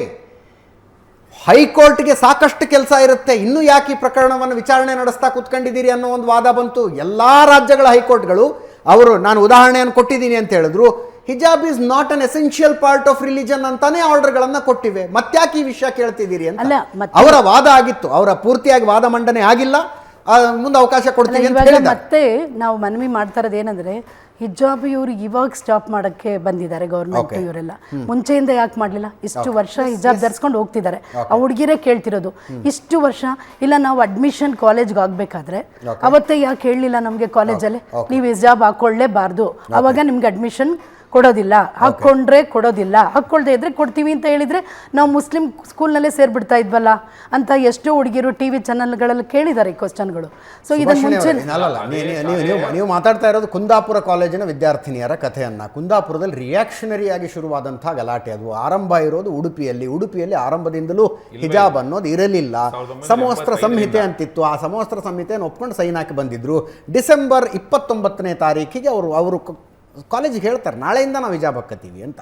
ಹೈಕೋರ್ಟ್ಗೆ ಸಾಕಷ್ಟು ಕೆಲಸ ಇರುತ್ತೆ, ಇನ್ನೂ ಯಾಕೆ ಈ ಪ್ರಕರಣವನ್ನು ವಿಚಾರಣೆ ನಡೆಸ್ತಾ ಕೂತ್ಕೊಂಡಿದ್ದೀರಿ ಅನ್ನೋ ಒಂದು ವಾದ ಬಂತು. ಎಲ್ಲ ರಾಜ್ಯಗಳ ಹೈಕೋರ್ಟ್ಗಳು ಅವರು, ನಾನು ಉದಾಹರಣೆಯನ್ನು ಕೊಟ್ಟಿದ್ದೀನಿ ಅಂತ ಹೇಳಿದ್ರು, ಹಿಜಾಬ್ is not an essential part of religion ಅಂತಾನೆ ಆರ್ಡರ್ಗಳನ್ನು ಕೊಟ್ಟಿವೆ. ಮತ್ತ್ಯಾಕೆ ಈ ವಿಷಯ ಕೇಳ್ತಿದ್ದೀರಿ ಅಂತ ಅವರ ವಾದ ಆಗಿತ್ತು. ಅವರ ಪೂರ್ತಿಯಾಗಿ ವಾದ ಮಂಡನೆ ಆಗಿಲ್ಲ, ಮುಂದೆ ಅವಕಾಶ ಕೊಡ್ತೀವಿ ಅಂತ ಹೇಳಿದ್ದಾರೆ. ಮತ್ತೆ ನಾವು ಮನವಿ ಮಾಡ್ತಾ ಇರೋದು ಏನಂದ್ರೆ, ಹಿಜಾಬ್ ಇವರು ಇವಾಗ ಸ್ಟಾಪ್ ಮಾಡೋಕ್ಕೆ ಬಂದಿದ್ದಾರೆ ಗೌರ್ಮೆಂಟ್. ಇವರೆಲ್ಲ ಮುಂಚೆಯಿಂದ ಯಾಕೆ ಮಾಡಲಿಲ್ಲ? ಇಷ್ಟು ವರ್ಷ ಹಿಜಾಬ್ ಧರಿಸ್ಕೊಂಡು ಹೋಗ್ತಿದ್ದಾರೆ. ಆ ಹುಡುಗಿರೇ ಕೇಳ್ತಿರೋದು, ಇಷ್ಟು ವರ್ಷ ಇಲ್ಲ ನಾವು ಅಡ್ಮಿಷನ್ ಕಾಲೇಜ್ಗೆ ಆಗಬೇಕಾದ್ರೆ ಅವತ್ತೇ ಯಾಕೆ ಹೇಳಲಿಲ್ಲ ನಮಗೆ ಕಾಲೇಜಲ್ಲಿ ನೀವು ಹಿಜಾಬ್ ಹಾಕೊಳ್ಳೇಬಾರ್ದು, ಅವಾಗ ನಿಮ್ಗೆ ಅಡ್ಮಿಷನ್ ಕೊಡೋದಿಲ್ಲ, ಹಾಕ್ಕೊಂಡ್ರೆ ಕೊಡೋದಿಲ್ಲ, ಹಾಕ್ಕೊಳ್ದೇ ಇದ್ರೆ ಕೊಡ್ತೀವಿ ಅಂತ ಹೇಳಿದ್ರೆ ನಾವು ಮುಸ್ಲಿಂ ಸ್ಕೂಲ್ನಲ್ಲೇ ಸೇರ್ಬಿಡ್ತಾ ಇದ್ವಲ್ಲ ಅಂತ ಎಷ್ಟೋ ಹುಡುಗಿರು ಟಿವಿ ಚಾನಲ್ಗಳಲ್ಲಿ ಕೇಳಿದ್ದಾರೆ ಈ ಕ್ವಶನ್ಗಳು. ಸೊ ಇದನ್ನ ಮುಂಚೆ ನೀವು ಮಾತಾಡ್ತಾ ಇರೋದು ಕುಂದಾಪುರ ಕಾಲೇಜಿನ ವಿದ್ಯಾರ್ಥಿನಿಯರ ಕಥೆಯನ್ನ. ಕುಂದಾಪುರದಲ್ಲಿ ರಿಯಾಕ್ಷನರಿ ಆಗಿ ಶುರುವಾದಂತಹ ಗಲಾಟೆ. ಅದು ಆರಂಭ ಇರೋದು ಉಡುಪಿಯಲ್ಲಿ ಆರಂಭದಿಂದಲೂ ಹಿಜಾಬ್ ಅನ್ನೋದು ಇರಲಿಲ್ಲ. ಸಮವಸ್ತ್ರ ಸಂಹಿತೆ ಅಂತಿತ್ತು. ಆ ಸಮವಸ್ತ್ರ ಸಂಹಿತೆಯನ್ನು ಒಪ್ಕೊಂಡು ಸೈನ್ ಹಾಕಿ ಬಂದಿದ್ರು. ಡಿಸೆಂಬರ್ 29ನೇ ತಾರೀಕಿಗೆ ಅವರು ಕಾಲೇಜಿಗೆ ಹೇಳ್ತಾರೆ ನಾಳೆಯಿಂದ ನಾವು ಹಿಜಾಬ್ ಹಾಕತ್ತೀವಿ ಅಂತ.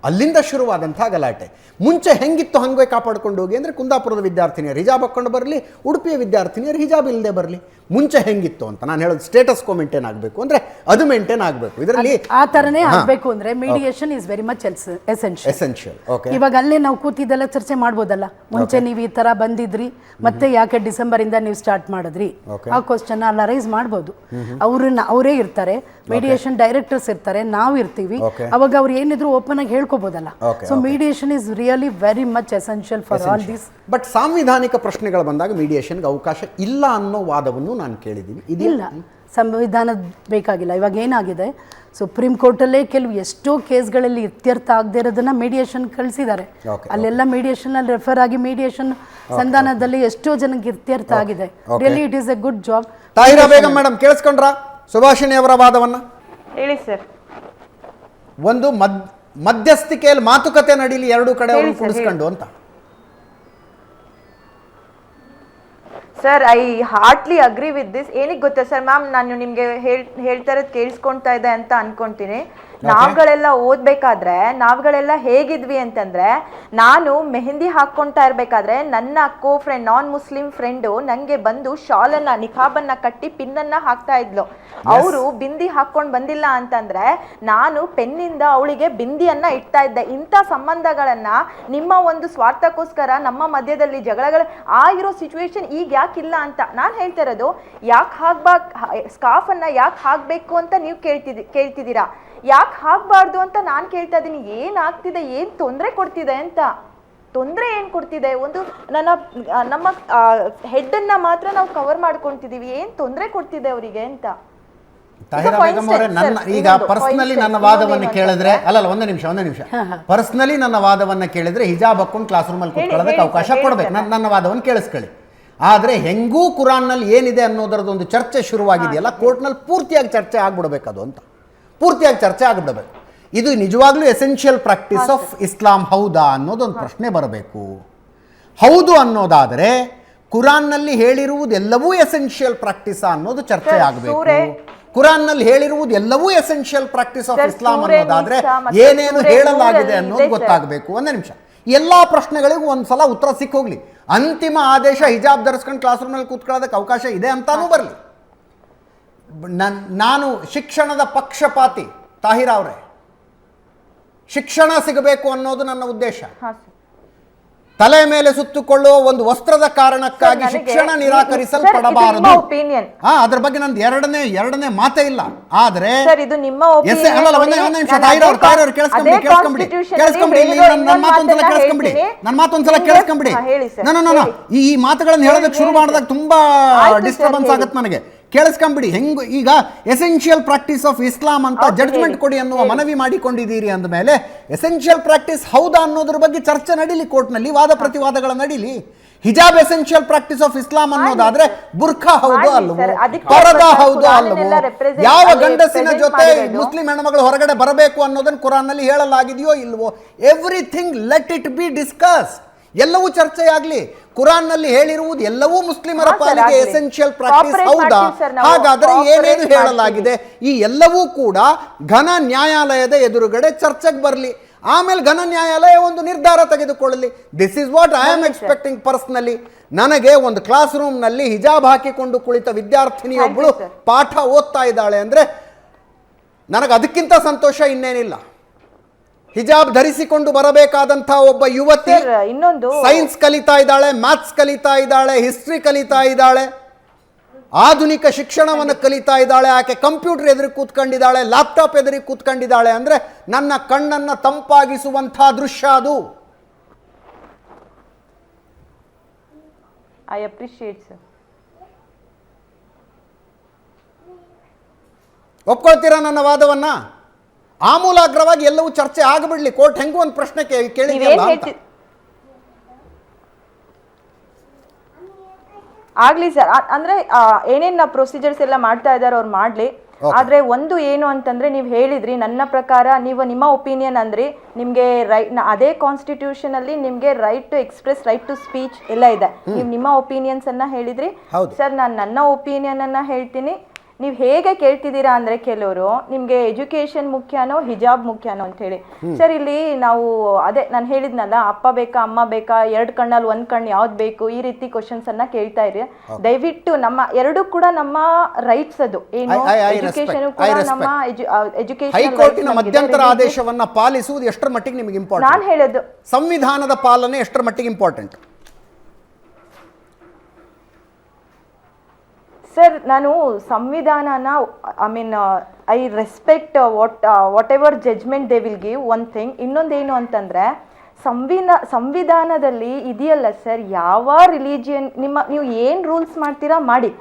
ಅಲ್ಲಿಂದ ಶುರುವಾದಂಥ ಗಲಾಟೆ. ಮುಂಚೆ ಹೆಂಗಿತ್ತು ಹಂಗೆ ಕಾಪಾಡ್ಕೊಂಡು ಹೋಗಿ ಅಂದರೆ ಕುಂದಾಪುರದ ವಿದ್ಯಾರ್ಥಿನಿಯರು ಹಿಜಾಬ್ ಹಾಕ್ಕೊಂಡು ಬರಲಿ, ಉಡುಪಿಯ ವಿದ್ಯಾರ್ಥಿನಿಯರು ಹಿಜಾಬ್ ಇಲ್ಲದೆ ಬರಲಿ. ಮುಂಚೆ ಹೆಂಗಿತ್ತು ಅಂತ ನಾನು ಹೇಳೋದು, ಸ್ಟೇಟಸ್ ಕೋ ಮೇಂಟೈನ್ ಆಗಬೇಕು ಅಂದರೆ ಅದು ಮೇಂಟೈನ್ ಆಗಬೇಕು. ಇದರಲ್ಲಿ ಆ ಥರನೇ ಆಗಬೇಕು ಅಂದರೆ mediation is very much essential. ಇವಾಗ ಅಲ್ಲೇ ನಾವು ಕೂತಿದ್ದೆಲ್ಲ ಚರ್ಚೆ ಮಾಡ್ಬೋದಲ್ಲ, ಮುಂಚೆ ನೀವು ಈ ಥರ ಬಂದಿದ್ರಿ ಮತ್ತೆ ಯಾಕೆ ಡಿಸೆಂಬರಿಂದ ನೀವು ಸ್ಟಾರ್ಟ್ ಮಾಡಿದ್ರಿ, ಆ ಕ್ವಶನ್ ಅಲ್ಲ ರೈಸ್ ಮಾಡ್ಬೋದು. ಅವರೇ ಇರ್ತಾರೆ, ಮೀಡಿಯೇಷನ್ ಡೈರೆಕ್ಟರ್ಸ್ ಇರ್ತಾರೆ, ನಾವು ಇರ್ತೀವಿ. ಅವಾಗ ಅವ್ರು ಏನಿದ್ರು ಓಪನ್ ಆಗಿ ಹೇಳ್ಕೋಬೋದಲ್ಲ. So mediation is really very much essential for all this. But ಸಾಂವಿಧಾನಿಕ ಪ್ರಶ್ನೆಗಳು ಬಂದಾಗ ಮೀಡಿಯೇಷನ್ಗೆ ಅವಕಾಶ ಇಲ್ಲ ಅನ್ನೋ ವಾದವನ್ನು ನಾನು ಕೇಳಿದ್ದೀನಿ. ಇದಿಲ್ಲ, ಸಂವಿಧಾನ ಬೇಕಾಗಿಲ್ಲ. ಇವಾಗ ಏನಾಗಿದೆ, ಸುಪ್ರೀಂ ಕೋರ್ಟಲ್ಲೇ ಕೆಲವು ಎಷ್ಟೋ ಕೇಸ್ಗಳಲ್ಲಿ ಇತ್ಯರ್ಥ ಆಗದೆ ಇರೋದನ್ನ ಮೀಡಿಯೇಷನ್ ಕಳಿಸಿದ್ದಾರೆ. ಅಲ್ಲೆಲ್ಲ ಮೀಡಿಯೇಷನ್ ಅಲ್ಲಿ ರೆಫರ್ ಆಗಿ ಮೀಡಿಯೇಷನ್ ಸಂಧಾನದಲ್ಲಿ ಎಷ್ಟೋ ಜನಕ್ಕೆ ಇತ್ಯರ್ಥ ಆಗಿದೆ. Really it is a good job. Tahira Begum madam ಕೇಳಿಸ್ಕೊಂಡ್ರ ಸುಭಾಷಿಣಿ ಅವರ ವಾದವನ್ನ? ಹೇಳಿ ಸರ್. ಒಂದು ಮಧ್ಯಸ್ಥಿಕೆಯಲ್ಲಿ ಮಾತುಕತೆ ನಡೀಲಿ ಎರಡೂ ಕಡೆ ಅವರು ಕೂಡಿಸ್ಕೊಂಡು ಅಂತ. Sir, I heartly agree with this. ಏನಕ್ಕೆ ಗೊತ್ತಾ ಸರ್ ಮ್ಯಾಮ್, ನಾನು ನಿಮಗೆ ಹೇಳ್ತಾ ಇರೋದು ಕೇಳಿಸ್ಕೊಳ್ತಾ ಇದೆ ಅಂತ ಅನ್ಕೊಂತೀನಿ. ನಾವುಗಳೆಲ್ಲ ಓದ್ಬೇಕಾದ್ರೆ ನಾವುಗಳೆಲ್ಲ ಹೇಗಿದ್ವಿ ಅಂತಂದ್ರೆ, ನಾನು ಮೆಹಂದಿ ಹಾಕೊಂತಾ ಇರ್ಬೇಕಾದ್ರೆ ನನ್ನ ಕೋ ಫ್ರೆಂಡ್ ನಾನ್ ಮುಸ್ಲಿಂ ಫ್ರೆಂಡು ನಂಗೆ ಬಂದು ಶಾಲನ್ನ ನಿಖಾಬನ್ನ ಕಟ್ಟಿ ಪಿನ್ನನ್ನ ಹಾಕ್ತಾ ಇದ್ಲು. ಅವರು ಬಿಂದಿ ಹಾಕೊಂಡ್ ಬಂದಿಲ್ಲ ಅಂತಂದ್ರೆ ನಾನು ಪೆನ್ನಿಂದ ಅವಳಿಗೆ ಬಿಂದಿಯನ್ನ ಇಡ್ತಾ ಇದ್ದೆ. ಇಂಥ ಸಂಬಂಧಗಳನ್ನ ನಿಮ್ಮ ಒಂದು ಸ್ವಾರ್ಥಕ್ಕೋಸ್ಕರ ನಮ್ಮ ಮಧ್ಯದಲ್ಲಿ ಜಗಳಗಳು ಆಗಿರೋ ಸಿಚುವೇಶನ್ ಈಗ ಯಾಕಿಲ್ಲ ಅಂತ ನಾನು ಹೇಳ್ತಾ ಇರೋದು. ಯಾಕೆ ಸ್ಕಾರ್ಫ್ ಅನ್ನ ಯಾಕೆ ಹಾಕ್ಬೇಕು ಅಂತ ನೀವು ಕೇಳ್ತಿದ್ದೀರಾ, ಯಾಕೆ ಹಾಕ್ಬಾರ್ದು ಅಂತ ನಾನು ಕೇಳ್ತಾ ಇದ್ದೀನಿ. ಏನಾಗ್ತಿದೆ, ಏನ್ ತೊಂದರೆ ಕೊಡ್ತಿದೆ ಅಂತ. ತೊಂದರೆ ಏನ್ ಕೊಡ್ತಿದೆ? ಒಂದು ನಮ್ಮ ಹೆಡ್ ಅನ್ನ ಮಾತ್ರ ನಾವು ಕವರ್ ಮಾಡ್ಕೊಂತಿದೀವಿ, ಏನ್ ತೊಂದರೆ ಕೊಡ್ತಿದೆ ಅವರಿಗೆ ಅಂತ. ತಾಹಿರಾ ಬೇಗಂ ಅವರೇ, ಈಗ ಪರ್ಸನಲಿ ನನ್ನ ವಾದವನ್ನು ಕೇಳಿದ್ರೆ ಒಂದೇ ನಿಮಿಷ ಪರ್ಸನಲಿ ನನ್ನ ವಾದವನ್ನು ಕೇಳಿದ್ರೆ ಹಿಜಾಬ್ ಹಾಕೊಂಡು ಕ್ಲಾಸ್ ರೂಮಲ್ಲಿ ಕೂತ್ಕೊಳ್ಳೋದಕ್ಕೆ ಅವಕಾಶ ಕೊಡ್ಬೇಕು. ನನ್ನ ವಾದವನ್ನು ಕೇಳಿಸ್ಕೊಳ್ಳಿ. ಆದರೆ ಹೆಂಗೂ ಕುರಾನ್ನಲ್ಲಿ ಏನಿದೆ ಅನ್ನೋದರದೊಂದು ಚರ್ಚೆ ಶುರುವಾಗಿದೆಯಲ್ಲ, ಕೋರ್ಟ್ನಲ್ಲಿ ಪೂರ್ತಿಯಾಗಿ ಚರ್ಚೆ ಆಗ್ಬಿಡ್ಬೇಕು. ಅದು ಅಂತ ಪೂರ್ತಿಯಾಗಿ ಚರ್ಚೆ ಆಗಿಬಿಡಬೇಕು. ಇದು ನಿಜವಾಗ್ಲೂ ಎಸೆನ್ಷಿಯಲ್ ಪ್ರಾಕ್ಟೀಸ್ ಆಫ್ ಇಸ್ಲಾಂ ಹೌದಾ ಅನ್ನೋದೊಂದು ಪ್ರಶ್ನೆ ಬರಬೇಕು. ಹೌದು ಅನ್ನೋದಾದರೆ ಕುರಾನ್ನಲ್ಲಿ ಹೇಳಿರುವುದೆಲ್ಲವೂ ಎಸೆನ್ಷಿಯಲ್ ಪ್ರಾಕ್ಟೀಸ್ ಅನ್ನೋದು ಚರ್ಚೆ ಆಗಬೇಕು. ಕುರಾನ್ನಲ್ಲಿ ಹೇಳಿರುವುದು ಎಲ್ಲವೂ ಎಸೆನ್ಷಿಯಲ್ ಪ್ರಾಕ್ಟೀಸ್ ಆಫ್ ಇಸ್ಲಾಂ ಅನ್ನೋದಾದ್ರೆ ಏನೇನು ಹೇಳಲಾಗಿದೆ ಅನ್ನೋದು ಗೊತ್ತಾಗಬೇಕು. ಒಂದೇ ನಿಮಿಷ, ಎಲ್ಲಾ ಪ್ರಶ್ನೆಗಳಿಗೂ ಒಂದ್ಸಲ ಉತ್ತರ ಸಿಕ್ಕೋಗ್ಲಿ. ಅಂತಿಮ ಆದೇಶ ಹಿಜಾಬ್ ಧರಿಸ್ಕೊಂಡು ಕ್ಲಾಸ್ ರೂಮ್ನಲ್ಲಿ ಕೂತ್ಕೊಳ್ಳೋದಕ್ಕೆ ಅವಕಾಶ ಇದೆ ಅಂತಾನೂ ಬರಲಿ. ನಾನು ಶಿಕ್ಷಣದ ಪಕ್ಷಪಾತಿ ತಾಹಿರಾ ಅವರೇ, ಶಿಕ್ಷಣ ಸಿಗಬೇಕು ಅನ್ನೋದು ನನ್ನ ಉದ್ದೇಶ. ತಲೆ ಮೇಲೆ ಸುತ್ತುಕೊಳ್ಳುವ ಒಂದು ವಸ್ತ್ರದ ಕಾರಣಕ್ಕಾಗಿ ಶಿಕ್ಷಣ ನಿರಾಕರಿಸಲ್ಪಡಬಾರದು. ಅದ್ರ ಬಗ್ಗೆ ನಂದು ಎರಡನೇ ಮಾತೇ ಇಲ್ಲ. ಆದ್ರೆ ನನ್ನ ಮಾತೊಂದ್ಸಲ ಕೇಳಿಸ್ಕೊಂಬಿಡಿ. ಈ ಮಾತುಗಳನ್ನು ಹೇಳೋದಕ್ಕೆ ಶುರು ಮಾಡಿದಾಗ ತುಂಬಾ ಡಿಸ್ಟರ್ಬೆನ್ಸ್ ಆಗತ್ತೆ ನನಗೆ. ಕೇಳಿಸ್ಕೊಂಬಿಡಿ. ಹೆಂಗ್ ಈಗ ಎಸೆನ್ಷಿಯಲ್ ಪ್ರಾಕ್ಟೀಸ್ ಆಫ್ ಇಸ್ಲಾಂ ಅಂತ ಜಡ್ಜ್ಮೆಂಟ್ ಕೊಡಿ ಅನ್ನುವ ಮನವಿ ಮಾಡಿಕೊಂಡಿದ್ದೀರಿ ಅಂದ ಮೇಲೆ ಎಸೆನ್ಷಿಯಲ್ ಪ್ರಾಕ್ಟೀಸ್ ಹೌದಾ ಅನ್ನೋದ್ರ ಬಗ್ಗೆ ಚರ್ಚೆ ನಡೀಲಿ, ಕೋರ್ಟ್ನಲ್ಲಿ ವಾದ ಪ್ರತಿವಾದಗಳ ನಡೀಲಿ. ಹಿಜಾಬ್ ಎಸೆನ್ಷಿಯಲ್ ಪ್ರಾಕ್ಟೀಸ್ ಆಫ್ ಇಸ್ಲಾಂ ಅನ್ನೋದಾದ್ರೆ ಬುರ್ಖಾ ಹೌದು ಅಲ್ವೋ, ಪರದಾ ಹೌದು ಅಲ್ವೋ, ಯಾವ ಗಂಡಸಿನ ಜೊತೆ ಮುಸ್ಲಿಂ ಹೆಣ್ಮಗಳು ಹೊರಗಡೆ ಬರಬೇಕು ಅನ್ನೋದನ್ನ ಕುರಾನ್ನಲ್ಲಿ ಹೇಳಲಾಗಿದೆಯೋ ಇಲ್ವೋ, everything let it be discuss. ಎಲ್ಲವೂ ಚರ್ಚೆಯಾಗ್ಲಿ. ಕುರಾನ್ನಲ್ಲಿ ಹೇಳಿರುವುದು ಎಲ್ಲವೂ ಮುಸ್ಲಿಮರ ಪಾಲಿಗೆ ಎಸೆನ್ಷಿಯಲ್ ಪ್ರಾಕ್ಟೀಸ್ ಹೌದಾ? ಹಾಗಾದ್ರೆ ಏನೇನು ಹೇಳಲಾಗಿದೆ ಈ ಎಲ್ಲವೂ ಕೂಡ ಘನ ನ್ಯಾಯಾಲಯದ ಎದುರುಗಡೆ ಚರ್ಚೆಗೆ ಬರಲಿ. ಆಮೇಲೆ ಘನ ನ್ಯಾಯಾಲಯ ಒಂದು ನಿರ್ಧಾರ ತೆಗೆದುಕೊಳ್ಳಲಿ. This is what I am expecting personally. ನನಗೆ ಒಂದು ಕ್ಲಾಸ್ ರೂಮ್ನಲ್ಲಿ ಹಿಜಾಬ್ ಹಾಕಿಕೊಂಡು ಕುಳಿತ ವಿದ್ಯಾರ್ಥಿನಿಯೊಬ್ಬಳು ಪಾಠ ಓದ್ತಾ ಇದ್ದಾಳೆ ಅಂದ್ರೆ ನನಗೆ ಅದಕ್ಕಿಂತ ಸಂತೋಷ ಇನ್ನೇನಿಲ್ಲ. ಹಿಜಾಬ್ ಧರಿಸಿಕೊಂಡು ಬರಬೇಕಾದಂತಹ ಒಬ್ಬ ಯುವತಿ ಇನ್ನೊಂದು ಸೈನ್ಸ್ ಕಲಿತಾ ಇದ್ದಾಳೆ, ಮ್ಯಾಥ್ಸ್ ಕಲಿತಾ ಇದ್ದಾಳೆ, ಹಿಸ್ಟ್ರಿ ಕಲಿತಾ ಇದ್ದಾಳೆ, ಆಧುನಿಕ ಶಿಕ್ಷಣವನ್ನು ಕಲಿತಾ ಇದ್ದಾಳೆ. ಆಕೆ ಕಂಪ್ಯೂಟರ್ ಎದುರಿಗೆ ಕೂತ್ಕೊಂಡಿದ್ದಾಳೆ, ಲ್ಯಾಪ್ಟಾಪ್ ಎದುರಿಗೆ ಕೂತ್ಕೊಂಡಿದ್ದಾಳೆ ಅಂದ್ರೆ ನನ್ನ ಕಣ್ಣನ್ನ ತಂಪಾಗಿಸುವಂತಹ ದೃಶ್ಯ ಅದು. I appreciate sir. ಒಪ್ಕೊಳ್ತೀರಾ ನನ್ನ ವಾದವನ್ನ? ಆಮೂಲಾಗ್ರವಾಗಿ ಎಲ್ಲವೂ ಚರ್ಚೆ ಆಗಬಿಡ್ಲಿ. ಕೋರ್ಟ್ ಹೆಂಗೂ ಒಂದು ಪ್ರಶ್ನೆ ಕೇಳಿದೆಯಲ್ಲ ಅಂತ. ಆಗ್ಲಿ ಸರ್, ಅಂದ್ರೆ ಏನೇನ್ ಪ್ರೊಸೀಜರ್ಸ್ ಎಲ್ಲ ಮಾಡ್ತಾ ಇದಾರೆ ಅವ್ರು ಮಾಡ್ಲಿ. ಆದ್ರೆ ಒಂದು ಏನು ಅಂತಂದ್ರೆ ನೀವು ಹೇಳಿದ್ರಿ, ನನ್ನ ಪ್ರಕಾರ ನೀವು ನಿಮ್ಮ ಒಪಿನಿಯನ್ ಅಂದ್ರಿ, ನಿಮ್ಗೆ ಅದೇ ಕಾನ್ಸ್ಟಿಟ್ಯೂಷನ್ ಅಲ್ಲಿ ನಿಮ್ಗೆ right to express, right to speech ಎಲ್ಲ ಇದೆ. ನೀವು ನಿಮ್ಮ ಒಪಿನಿಯನ್ಸ್ ಅನ್ನ ಹೇಳಿದ್ರಿ ಸರ್. ನಾನು ನನ್ನ ಒಪಿನಿಯನ್ ಅನ್ನ ಹೇಳ್ತೀನಿ. ನೀವು ಹೇಗೆ ಕೇಳ್ತಿದ್ದೀರಾ ಅಂದ್ರೆ ಕೆಲವರು ನಿಮ್ಗೆ ಎಜುಕೇಶನ್ ಮುಖ್ಯನೋ ಹಿಜಾಬ್ ಮುಖ್ಯನೋ ಅಂತ ಹೇಳಿ. ಸರ್ ಇಲ್ಲಿ ನಾವು ಅದೇ ನಾನು ಹೇಳಿದ್ನಲ್ಲ, ಅಪ್ಪ ಬೇಕಾ ಅಮ್ಮ ಬೇಕಾ, 2 ಕಣ್ಣಲ್ಲಿ 1 ಕಣ್ಣು ಯಾವ್ದು ಬೇಕು, ಈ ರೀತಿ ಕ್ವಶನ್ಸ್ ಅನ್ನ ಕೇಳ್ತಾ ಇರಿ. ದಯವಿಟ್ಟು ನಮ್ಮ ಎರಡು ಕೂಡ ನಮ್ಮ ರೈಟ್ಸ್. ಅದು ಏನು ಎಜುಕೇಶನ್ ಕೂಡ ನಮ್ಮ ಎಜುಕೇಶನ್. ಹೈಕೋರ್ಟಿನ ಮಧ್ಯಂತರ ಆದೇಶವನ್ನ ಪಾಲಿಸುವುದು ಎಷ್ಟರ ಮಟ್ಟಿಗೆ ನಿಮಗೆ ಇಂಪಾರ್ಟೆಂಟ್? ನಾನು ಹೇಳೋದು ಸಂವಿಧಾನದ ಪಾಲನೆ ಎಷ್ಟರ ಮಟ್ಟಿಗೆ ಇಂಪಾರ್ಟೆಂಟ್? ಸರ್ ನಾನು ಸಂವಿಧಾನನ I respect whatever judgment they will give. One thing. ಇನ್ನೊಂದೇನು ಅಂತಂದ್ರೆ ಸಂವಿಧಾನದಲ್ಲಿ ಇದೆಯಲ್ಲ ಸರ್, ಯಾವ ರಿಲಿಜಿಯನ್ ನೀವು ಏನ್ ರೂಲ್ಸ್ ಮಾಡ್ತೀರಾ ಮಾಡಿ.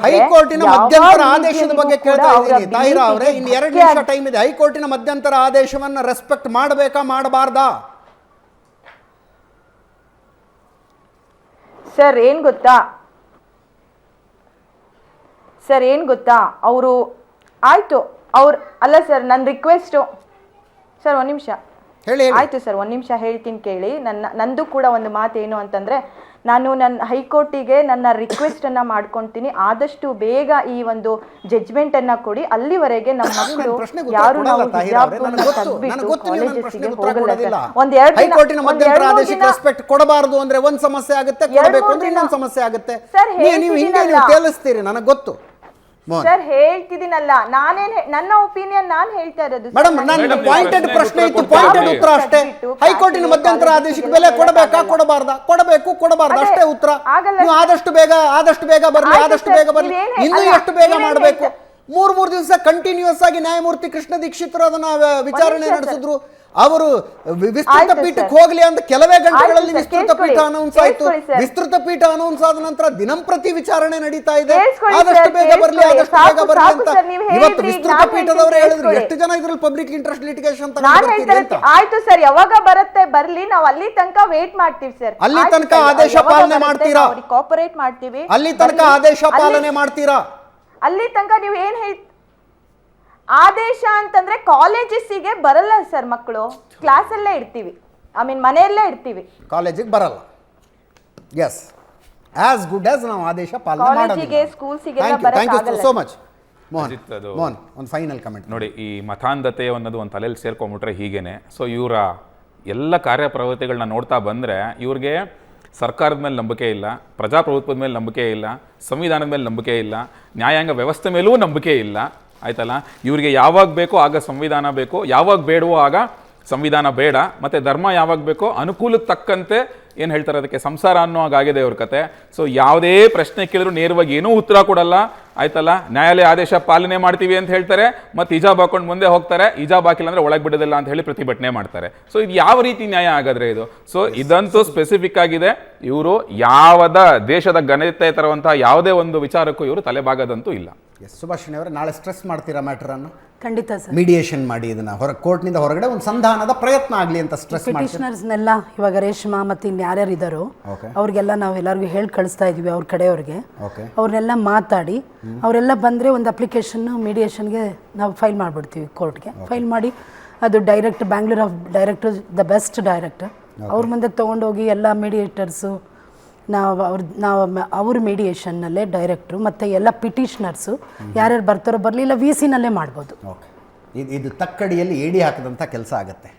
ಹೈಕೋರ್ಟಿನ ಮಧ್ಯಂತರ ಆದೇಶದ ಬಗ್ಗೆ ಕೇಳ್ತಾ ಇದ್ದೀನಿ ತಾಹಿರಾ ಅವರೇ. ಇನ್ನು 2 ನಿಮಿಷ ಟೈಮ್ ಇದೆ. ಹೈಕೋರ್ಟಿನ ಮಧ್ಯಂತರ ಆದೇಶವನ್ನ ರೆಸ್ಪೆಕ್ಟ್ ಮಾಡಬೇಕಾ ಮಾಡಬಾರ್ದಾ? ಸರ್ ಏನ್ ಗೊತ್ತಾ ಅವರು ಆಯ್ತು ಅಲ್ಲ ಸರ್, ನನ್ನ ರಿಕ್ವೆಸ್ಟು ಸರ್ 1 ನಿಮಿಷ. ಹೇಳಿ. ಆಯ್ತು ಸರ್, ಒಂದ್ ನಿಮಿಷ ಹೇಳ್ತೀನಿ ಕೇಳಿ. ನಂದು ಕೂಡ ಒಂದು ಮಾತು ಏನು ಅಂತಂದ್ರೆ, ನಾನು ನನ್ನ ಹೈಕೋರ್ಟಿಗೆ ನನ್ನ ರಿಕ್ವೆಸ್ಟ್ ಅನ್ನ ಮಾಡ್ಕೊಂತೀನಿ, ಆದಷ್ಟು ಬೇಗ ಈ ಒಂದು ಜಡ್ಜ್ಮೆಂಟ್ ಅನ್ನ ಕೊಡಿ. ಅಲ್ಲಿವರೆಗೆ ನಮ್ಮ ಮಕ್ಕಳು ಯಾರು ನಾವು ರೆಸ್ಪೆಕ್ಟ್ ಕೊಡಬಾರದು ಅಂದ್ರೆ ಒಂದ್ ಸಮಸ್ಯೆ ಆಗುತ್ತೆ, ಕೊಡಬೇಕು ಅಂದ್ರೆ ಇನ್ನೊಂದು ಸಮಸ್ಯೆ ಆಗುತ್ತೆ. ನೀವು ಹಿಂಗೆ ನೀವು ತೇಲಿಸ್ತೀರಿ, ನನಗೆ ಗೊತ್ತು ಸರ್. ಹೇಳ್ತಿದ್ದೀನಲ್ಲ, ನನ್ನ ಒಪಿನಿಯನ್ ನಾನು ಹೇಳ್ತಾ ಇರೋದು ಮೇಡಮ್. ನನ್ನ ಪಾಯಿಂಟೆಡ್ ಪ್ರಶ್ನೆ ಇತ್ತು, ಪಾಯಿಂಟೆಡ್ ಉತ್ತರ ಅಷ್ಟೇ. ಹೈಕೋರ್ಟಿನ ಮಧ್ಯಂತರ ಆದೇಶಕ್ಕೆ ಬೆಲೆ ಕೊಡಬೇಕಾ ಕೊಡಬಾರ್ದಾ? ಕೊಡಬೇಕು, ಕೊಡಬಾರ್ದು ಅಷ್ಟೇ ಉತ್ತರ. ನೀವು ಆದಷ್ಟು ಬೇಗ ಬರ್ಲಿ, ಆದಷ್ಟು ಬೇಗ ಬರ್ಲಿ. ಇನ್ನೂ ಎಷ್ಟು ಬೇಗ ಮಾಡಬೇಕು? ಮೂರು ದಿವಸ ಕಂಟಿನ್ಯೂಸ್ ಆಗಿ ನ್ಯಾಯಮೂರ್ತಿ ಕೃಷ್ಣ ದೀಕ್ಷಿತರು ಅದನ್ನ ವಿಚಾರಣೆ ನಡೆಸಿದ್ರು. ಅವರು ವಿಸ್ತೃತ ಪೀಠಕ್ಕೆ ಹೋಗ್ಲಿ ಅಂತ ಕೆಲವೇ ಗಂಟೆಗಳಲ್ಲಿ ವಿಸ್ತೃತ ಪೀಠ ಅನೌನ್ಸ್ ಆಯ್ತು. ವಿಸ್ತೃತ ಪೀಠ ಅನೌನ್ಸ್ ಆದ ನಂತರ ದಿನಂಪ್ರತಿ ವಿಚಾರಣೆ ನಡೀತಾ ಇದೆ. ಆದಷ್ಟು ಬೇಗ ಬರ್ಲಿ, ಆದಷ್ಟು ಬೇಗ ಬರ್ಲಿ ಅಂತ ಇವತ್ತು ವಿಸ್ತೃತ ಪೀಠದವರು ಹೇಳಿದ್ರು. ಎಷ್ಟು ಜನ ಇದ್ರಲ್ಲಿ ಪಬ್ಲಿಕ್ ಇಂಟ್ರೆಸ್ಟ್ ಲಿಟಿಗೇಷನ್ ಅಂತ. ಆಯ್ತು ಸರ್, ಯಾವಾಗ ಬರುತ್ತೆ ಬರ್ಲಿ, ನಾವು ಅಲ್ಲಿ ತನಕ ವೇಟ್ ಮಾಡ್ತೀವಿ ಸರ್. ಅಲ್ಲಿ ತನಕ ಆದೇಶ ಪಾಲನೆ ಮಾಡ್ತೀರಾ? ಕೋಪರೇಟ್ ಮಾಡ್ತೀವಿ. ಅಲ್ಲಿ ತನಕ ಆದೇಶ ಪಾಲನೆ ಮಾಡ್ತೀರಾ? ಅಲ್ಲಿ ತನಕ ನೀವು ಏನ್ ಆದೇಶ ಅಂತಂದ್ರೆ ಕಾಲೇಜಸ್ಸಿಗೆ ಬರಲ್ಲ ಸರ್, ಮಕ್ಕಳು ಕ್ಲಾಸಲ್ಲೇ ಇರ್ತೀವಿ, ಮನೆಯಲ್ಲೇ ಇರ್ತೀವಿ, ಕಾಲೇಜಿಗೆ ಬರಲ್ಲ. ಎಸ್, ಆಸ್ ಗುಡ್ ಆಸ್ ನಾವು ಆದೇಶ ಪಾಲನೆ ಕಾಲೇಜಿಗೆ ಸ್ಕೂಲ್ಸಿಗೆಲ್ಲ ಬರಕ್ಕಾಗಲ್ಲ. So much. ಮೋಹನ್ ಒಂದು ಫೈನಲ್ ಕಮೆಂಟ್ ನೋಡಿ. ಈ ಮತಾಂಧತೆ ಅನ್ನೋದು ಒಂದು ತಲೆಯಲ್ಲಿ ಸೇರ್ಕೊಂಡ್ಬಿಟ್ರೆ ಹೀಗೇನೆ. ಸೊ ಇವರ ಎಲ್ಲ ಕಾರ್ಯಪ್ರವೃತ್ತಿಗಳನ್ನ ನೋಡ್ತಾ ಬಂದರೆ ಇವ್ರಿಗೆ ಸರ್ಕಾರದ ಮೇಲೆ ನಂಬಿಕೆ ಇಲ್ಲ, ಪ್ರಜಾಪ್ರಭುತ್ವದ ಮೇಲೆ ನಂಬಿಕೆ ಇಲ್ಲ, ಸಂವಿಧಾನದ ಮೇಲೆ ನಂಬಿಕೆ ಇಲ್ಲ, ನ್ಯಾಯಾಂಗ ವ್ಯವಸ್ಥೆ ಮೇಲೂ ನಂಬಿಕೆ ಇಲ್ಲ. ಆಯ್ತಲ್ಲ, ಇವರಿಗೆ ಯಾವಾಗ ಬೇಕೋ ಆಗ ಸಂವಿಧಾನ ಬೇಕು, ಯಾವಾಗ ಬೇಡವೋ ಆಗ ಸಂವಿಧಾನ ಬೇಡ. ಮತ್ತು ಧರ್ಮ ಯಾವಾಗ ಬೇಕೋ ಅನುಕೂಲಕ್ಕೆ ತಕ್ಕಂತೆ ಏನು ಹೇಳ್ತಾರೆ ಅದಕ್ಕೆ ಸಂಸಾರ ಅನ್ನೋ ಹಾಗಾಗಿದೆ ಅವ್ರ ಕತೆ. ಸೊ ಯಾವುದೇ ಪ್ರಶ್ನೆ ಕೇಳಿದ್ರು ನೇರವಾಗಿ ಏನೂ ಉತ್ತರ ಕೊಡಲ್ಲ. ಆಯ್ತಲ್ಲ, ನ್ಯಾಯಾಲಯ ಆದೇಶ ಪಾಲನೆ ಮಾಡ್ತೀವಿ ಅಂತ ಹೇಳ್ತಾರೆ, ಮತ್ತು ಹಿಜಾಬ್ ಹಾಕೊಂಡು ಮುಂದೆ ಹೋಗ್ತಾರೆ. ಹಿಜಾಬ್ ಹಾಕಿಲ್ಲ ಅಂದರೆ ಒಳಗೆ ಬಿಡೋದಿಲ್ಲ ಅಂತ ಹೇಳಿ ಪ್ರತಿಭಟನೆ ಮಾಡ್ತಾರೆ. ಸೊ ಇದು ಯಾವ ರೀತಿ ನ್ಯಾಯ ಆಗಾದ್ರೆ ಇದು? ಸೊ ಇದಂತೂ ಸ್ಪೆಸಿಫಿಕ್ ಆಗಿದೆ. ಇವರು ಯಾವದ ದೇಶದ ಘನತೆ ತರುವಂತಹ ಯಾವುದೇ ಒಂದು ವಿಚಾರಕ್ಕೂ ಇವರು ತಲೆಬಾಗದಂತೂ ಇಲ್ಲ. ಸುಭಾಷಿಣಿ ಅವರೇ, ನಾಳೆ ಸ್ಟ್ರೆಸ್ ಮಾಡ್ತೀರಾ ಮ್ಯಾಟರನ್ನು? ಖಂಡಿತ ಸರ್. ಮೀಡಿಯೇಷನ್ ಮಾಡಿ ಇದನ್ನ ಕೋರ್ಟ್ನಿಂದ ಹೊರಗಡೆ ಒಂದು ಸಂಧಾನದ ಪ್ರಯತ್ನ ಆಗಲಿ ಅಂತ ಸ್ಟ್ರೆಸ್ ಮಾಡಿ. ಪಿಟಿಷನರ್ಸ್ನೆಲ್ಲ ಇವಾಗ ರೇಷ್ಮಾ ಮತ್ತು ಇನ್ಯಾರ್ಯಾರು ಇದ್ದಾರೋ ಅವ್ರಿಗೆಲ್ಲ ನಾವು ಎಲ್ಲರಿಗೂ ಹೇಳಿ ಕಳಿಸ್ತಾ ಇದೀವಿ, ಅವ್ರ ಕಡೆಯವ್ರಿಗೆ. ಅವ್ರನ್ನೆಲ್ಲ ಮಾತಾಡಿ ಅವರೆಲ್ಲ ಬಂದರೆ ಒಂದು ಅಪ್ಲಿಕೇಶನ್ ಮೀಡಿಯೇಷನ್ಗೆ ನಾವು ಫೈಲ್ ಮಾಡಿಬಿಡ್ತೀವಿ ಕೋರ್ಟ್ಗೆ. ಫೈಲ್ ಮಾಡಿ ಅದು Bangalore of director, the best director, ಅವ್ರ ಮುಂದೆ ತೊಗೊಂಡೋಗಿ ಎಲ್ಲ ಮೀಡಿಯೇಟರ್ಸು ಅವ್ರ ಮೀಡಿಯೇಷನ್ನಲ್ಲೇ ಡೈರೆಕ್ಟ್ರು ಮತ್ತು ಎಲ್ಲ ಪಿಟಿಷನರ್ಸು ಯಾರ್ಯಾರು ಬರ್ತಾರೋ ಬರಲಿಲ್ಲ VC-ನಲ್ಲೇ ಮಾಡ್ಬೋದು. ಓಕೆ, ಇದು ತಕ್ಕಡಿಯಲ್ಲಿ ಏಡಿ ಹಾಕಿದಂಥ ಕೆಲಸ ಆಗುತ್ತೆ.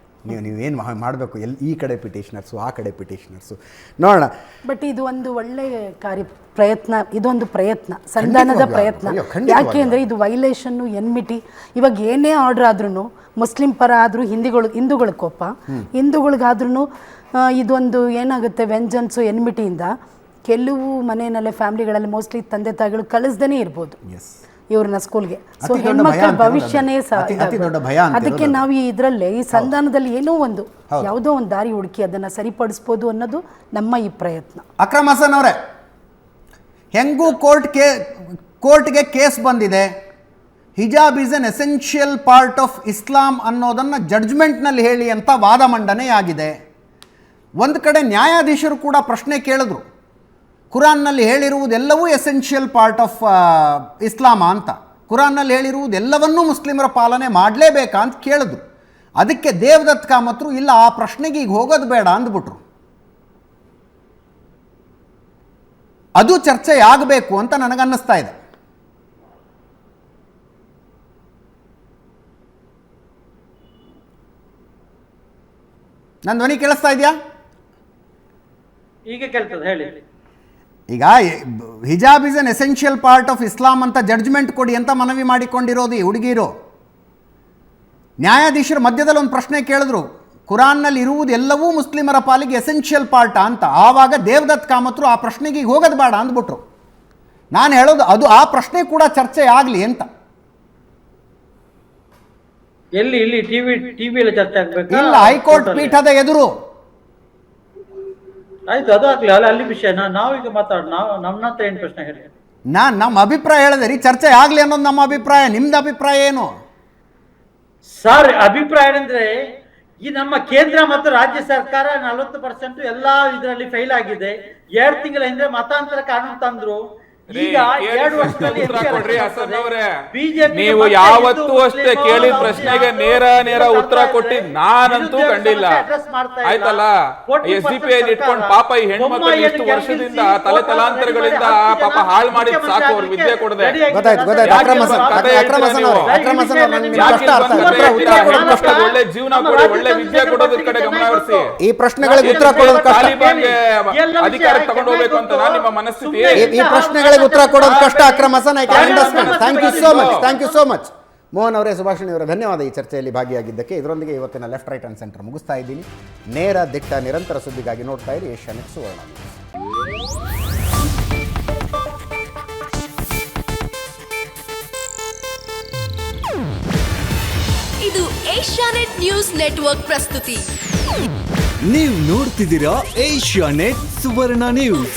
ನೀವೇನು ಮಾಡಬೇಕು, ಈ ಕಡೆ ಪಿಟಿಷನರ್ಸು, ಆ ಕಡೆ ಪಿಟಿಷನರ್ಸು, ನೋಡೋಣ. ಬಟ್ ಇದು ಒಂದು ಒಳ್ಳೆ ಪ್ರಯತ್ನ, ಇದೊಂದು ಪ್ರಯತ್ನ, ಸಂಧಾನದ ಪ್ರಯತ್ನ. ಯಾಕೆ ಅಂದರೆ ಇದು ವೈಲೇಷನ್ನು, ಎನ್ಮಿಟಿ. ಇವಾಗ ಏನೇ ಆರ್ಡರ್ ಆದ್ರೂ ಮುಸ್ಲಿಂ ಪರ ಆದರೂ ಹಿಂದೂಗಳ ಕೋಪ, ಹಿಂದೂಗಳಿಗಾದ್ರೂ ಇದೊಂದು ಏನಾಗುತ್ತೆ ವೆಂಜನ್ಸು, ಎನ್ಮಿಟಿಯಿಂದ ಕೆಲವು ಮನೆಯಲ್ಲೇ ಫ್ಯಾಮಿಲಿಗಳಲ್ಲಿ ಮೋಸ್ಟ್ಲಿ ತಂದೆ ತಾಯಿಗಳು ಕಳಿಸ್ದೇ ಇರ್ಬೋದು ಇವ್ರನ್ನ ಸ್ಕೂಲ್ಗೆ. ಸೊ ಹೆಣ್ಮಕ್ಳ ಭವಿಷ್ಯನೇ ಅದಕ್ಕೆ ನಾವು ಇದರಲ್ಲೇ ಈ ಸಂಧಾನದಲ್ಲಿ ಯಾವುದೋ ಒಂದು ದಾರಿ ಹುಡುಕಿ ಅದನ್ನು ಸರಿಪಡಿಸ್ಬೋದು ಅನ್ನೋದು ನಮ್ಮ ಈ ಪ್ರಯತ್ನ. ಅಕ್ರಮ್ ಹಸನ್ ಅವರೇ, ಹೆಂಗೂ ಕೋರ್ಟ್ಗೆ ಕೇಸ್ ಬಂದಿದೆ, ಹಿಜಾಬ್ is N essential part of ಇಸ್ಲಾಂ ಅನ್ನೋದನ್ನು ಜಡ್ಜ್ಮೆಂಟ್ನಲ್ಲಿ ಹೇಳಿ ಅಂತ ವಾದ ಮಂಡನೆಯಾಗಿದೆ. ಒಂದು ಕಡೆ ನ್ಯಾಯಾಧೀಶರು ಕೂಡ ಪ್ರಶ್ನೆ ಕೇಳಿದ್ರು, ಕುರಾನ್ನಲ್ಲಿ ಹೇಳಿರುವುದೆಲ್ಲವೂ ಎಸೆನ್ಷಿಯಲ್ ಪಾರ್ಟ್ ಆಫ್ ಇಸ್ಲಾಮ ಅಂತ, ಕುರಾನ್ನಲ್ಲಿ ಹೇಳಿರುವುದೆಲ್ಲವನ್ನೂ ಮುಸ್ಲಿಮರ ಪಾಲನೆ ಮಾಡಲೇಬೇಕಾ ಅಂತ ಕೇಳಿದ್ರು. ಅದಕ್ಕೆ ದೇವದತ್ ಕಾಮತ್ರು ಇಲ್ಲ, ಆ ಪ್ರಶ್ನೆಗೆ ಈಗ ಹೋಗೋದು ಬೇಡ ಅಂದ್ಬಿಟ್ರು. ಅದು ಚರ್ಚೆ ಆಗಬೇಕು ಅಂತ ನನಗನ್ನಿಸ್ತಾ ಇದೆ. ನನ್ನ ಧ್ವನಿ ಕೇಳಿಸ್ತಾ ಇದೆಯಾ? ಈಗ ಕೇಳ್ತದೆ, ಹೇಳಿ. ಈಗ ಹಿಜಾಬ್ is an essential part of ಇಸ್ಲಾಂ ಅಂತ ಜಡ್ಜ್ಮೆಂಟ್ ಕೊಡಿ ಅಂತ ಮನವಿ ಮಾಡಿಕೊಂಡಿರೋದು ಈ ಹುಡುಗಿರು. ನ್ಯಾಯಾಧೀಶರು ಮಧ್ಯದಲ್ಲಿ ಒಂದು ಪ್ರಶ್ನೆ ಕೇಳಿದ್ರು, ಕುರಾನ್ನಲ್ಲಿ ಇರುವುದೆಲ್ಲವೂ ಮುಸ್ಲಿಮರ ಪಾಲಿಗೆ ಎಸೆನ್ಷಿಯಲ್ ಪಾರ್ಟ್ ಅಂತ. ಆವಾಗ ದೇವದತ್ ಕಾಮತ್ರು ಆ ಪ್ರಶ್ನೆಗೆ ಈಗ ಹೋಗೋದು ಬೇಡ ಅಂದ್ಬಿಟ್ರು. ನಾನು ಹೇಳೋದು ಅದು ಆ ಪ್ರಶ್ನೆ ಕೂಡ ಚರ್ಚೆ ಆಗಲಿ ಅಂತ. ಎಲ್ಲಿ ಇಲ್ಲಿ ಟಿವಿಯಲ್ಲಿ ಚರ್ಚೆ ಆಗ್ಬೇಕು? ಇಲ್ಲ, ಹೈಕೋರ್ಟ್ ಪೀಠದ ಎದುರು. ಆಯ್ತು, ಅದು ಆಗ್ಲಿ, ಅಲ್ಲಿ ವಿಷಯ ನಾವೀಗ ಮಾತಾಡೋಣ. ನಮ್ಮ ಹತ್ರ ಏನು ಪ್ರಶ್ನೆ ಹೇಳಿ. ನಮ್ಮ ಅಭಿಪ್ರಾಯ ಹೇಳಿದೆ ರೀ, ಚರ್ಚೆ ಆಗ್ಲಿ ಅನ್ನೋದು ನಮ್ಮ ಅಭಿಪ್ರಾಯ. ನಿಮ್ದು ಅಭಿಪ್ರಾಯ ಏನು ಸರ್? ಅಭಿಪ್ರಾಯ ಏನಂದ್ರೆ, ಈ ನಮ್ಮ ಕೇಂದ್ರ ಮತ್ತು ರಾಜ್ಯ ಸರ್ಕಾರ 40% ಎಲ್ಲಾ ಇದರಲ್ಲಿ ಫೈಲ್ ಆಗಿದೆ. 2 ತಿಂಗಳ ಹಿಂದೆ ಮತಾಂತರ ಕಾನೂನು ತಂದ್ರು. ಈಗ 2 ವರ್ಷದಲ್ಲಿ ಉತ್ತರ MP ಕೊಡ್ರಿ election ಹಸನ್ ಅವರೇ. BJP ಗೆ ನೀವು ಮತ್ತೆ ಯಾವತ್ತೂ ಹಿಂದೂ ಅಷ್ಟೇ ಮುಸ್ಲಿಂ ಕೇಳಿದ ಅವ್ರು ಪ್ರಶ್ನೆಗೆ ಯಾರು ನೇರ ಉತ್ತರ ಕೊಟ್ಟಿದ್ ನಾನಂತೂ ನಿರುದ್ಯೋಗ ಕಂಡಿಲ್ಲ. ಸಮಸ್ಯೆ address ಮಾಡ್ತಾ ಇಲ್ಲ. ಆಯ್ತಲ್ಲ, 40% SDPI ಇಟ್ಕೊಂಡು ಸರ್ಕಾರ ಪಾಪ ಈ ಹೆಣ್ಮಕ್ಳು ಇಷ್ಟು ಬೊಮ್ಮಾಯಿ ವರ್ಷದಿಂದ ಗೆಲ್ಲಿಸಿ ತಲೆ ತಲಾಂತರಗಳಿಂದ ಪಾಪ ಹಾಳು ಮಾಡಿದ್ ಸಾಕು, ಅವ್ರ ವಿದ್ಯೆ ಕೊಡದೆ. ಗೊತ್ತಾಯ್ತು ಅಕ್ರಮ್ ಹಸನ್ ಅವ್ರೆ, ನಿಮ್ಗೆ ಕಷ್ಟ ಅರ್ಥ ಆಯ್ತು. ಉತ್ತರ ಕೊಡೋದು ಕಷ್ಟ. ಒಳ್ಳೆ ಜೀವನ ಕೊಡಿ, ಒಳ್ಳೆ ವಿದ್ಯೆ ಕೊಡೋದ್ರ ಕಡೆ ಗಮನ ಹರಿಸಿ. ಈ ಪ್ರಶ್ನೆಗಳಿಗೆ ಉತ್ತರ ಕೊಡೋದು ಕಷ್ಟ. ತಾಲಿಬಾನ್ಗೆ ಅಧಿಕಾರಕ್ಕೆ ತಗೊಂಡು ಹೋಗ್ಬೇಕು ಅಂತ ನಿಮ್ಮ ಮನಸ್ಥಿತಿ. ಈ ಪ್ರಶ್ನೆಗಳಿಗೆ ಉತ್ತರ ಕೊಡೋದು ಕಷ್ಟ Akram Hasan. I can understand. Thank you so much Mohan ಅವರೇ, ಸುಭಾಷಿಣಿ ಅವರೇ, ಧನ್ಯವಾದ ಈ ಚರ್ಚೆಯಲ್ಲಿ ಭಾಗಿಯಾಗಿದ್ದಕ್ಕೆ. ಇದರೊಂದಿಗೆ ಇವತ್ತಿನ ಲೆಫ್ಟ್ ರೈಟ್ ಅಂಡ್ ಸೆಂಟರ್ ಮುಗಿಸ್ತಾ ಇದ್ದೀನಿ. ನೇರ ದಿಟ್ಟ ನಿರಂತರ ಸುದ್ದಿಗಾಗಿ ನೋಡ್ತಾ ಇರಿ ಏಷ್ಯಾನೆಟ್ ಸುವರ್ಣ ನ್ಯೂಸ್. ಇದು ಏಷ್ಯಾನೆಟ್ ನ್ಯೂಸ್ ನೆಟ್ವರ್ಕ್ ಪ್ರಸ್ತುತಿ. ನೀವು ನೋಡ್ತಿದ್ದೀರಾ ಏಷ್ಯಾನೆಟ್ ಸುವರ್ಣ ನ್ಯೂಸ್.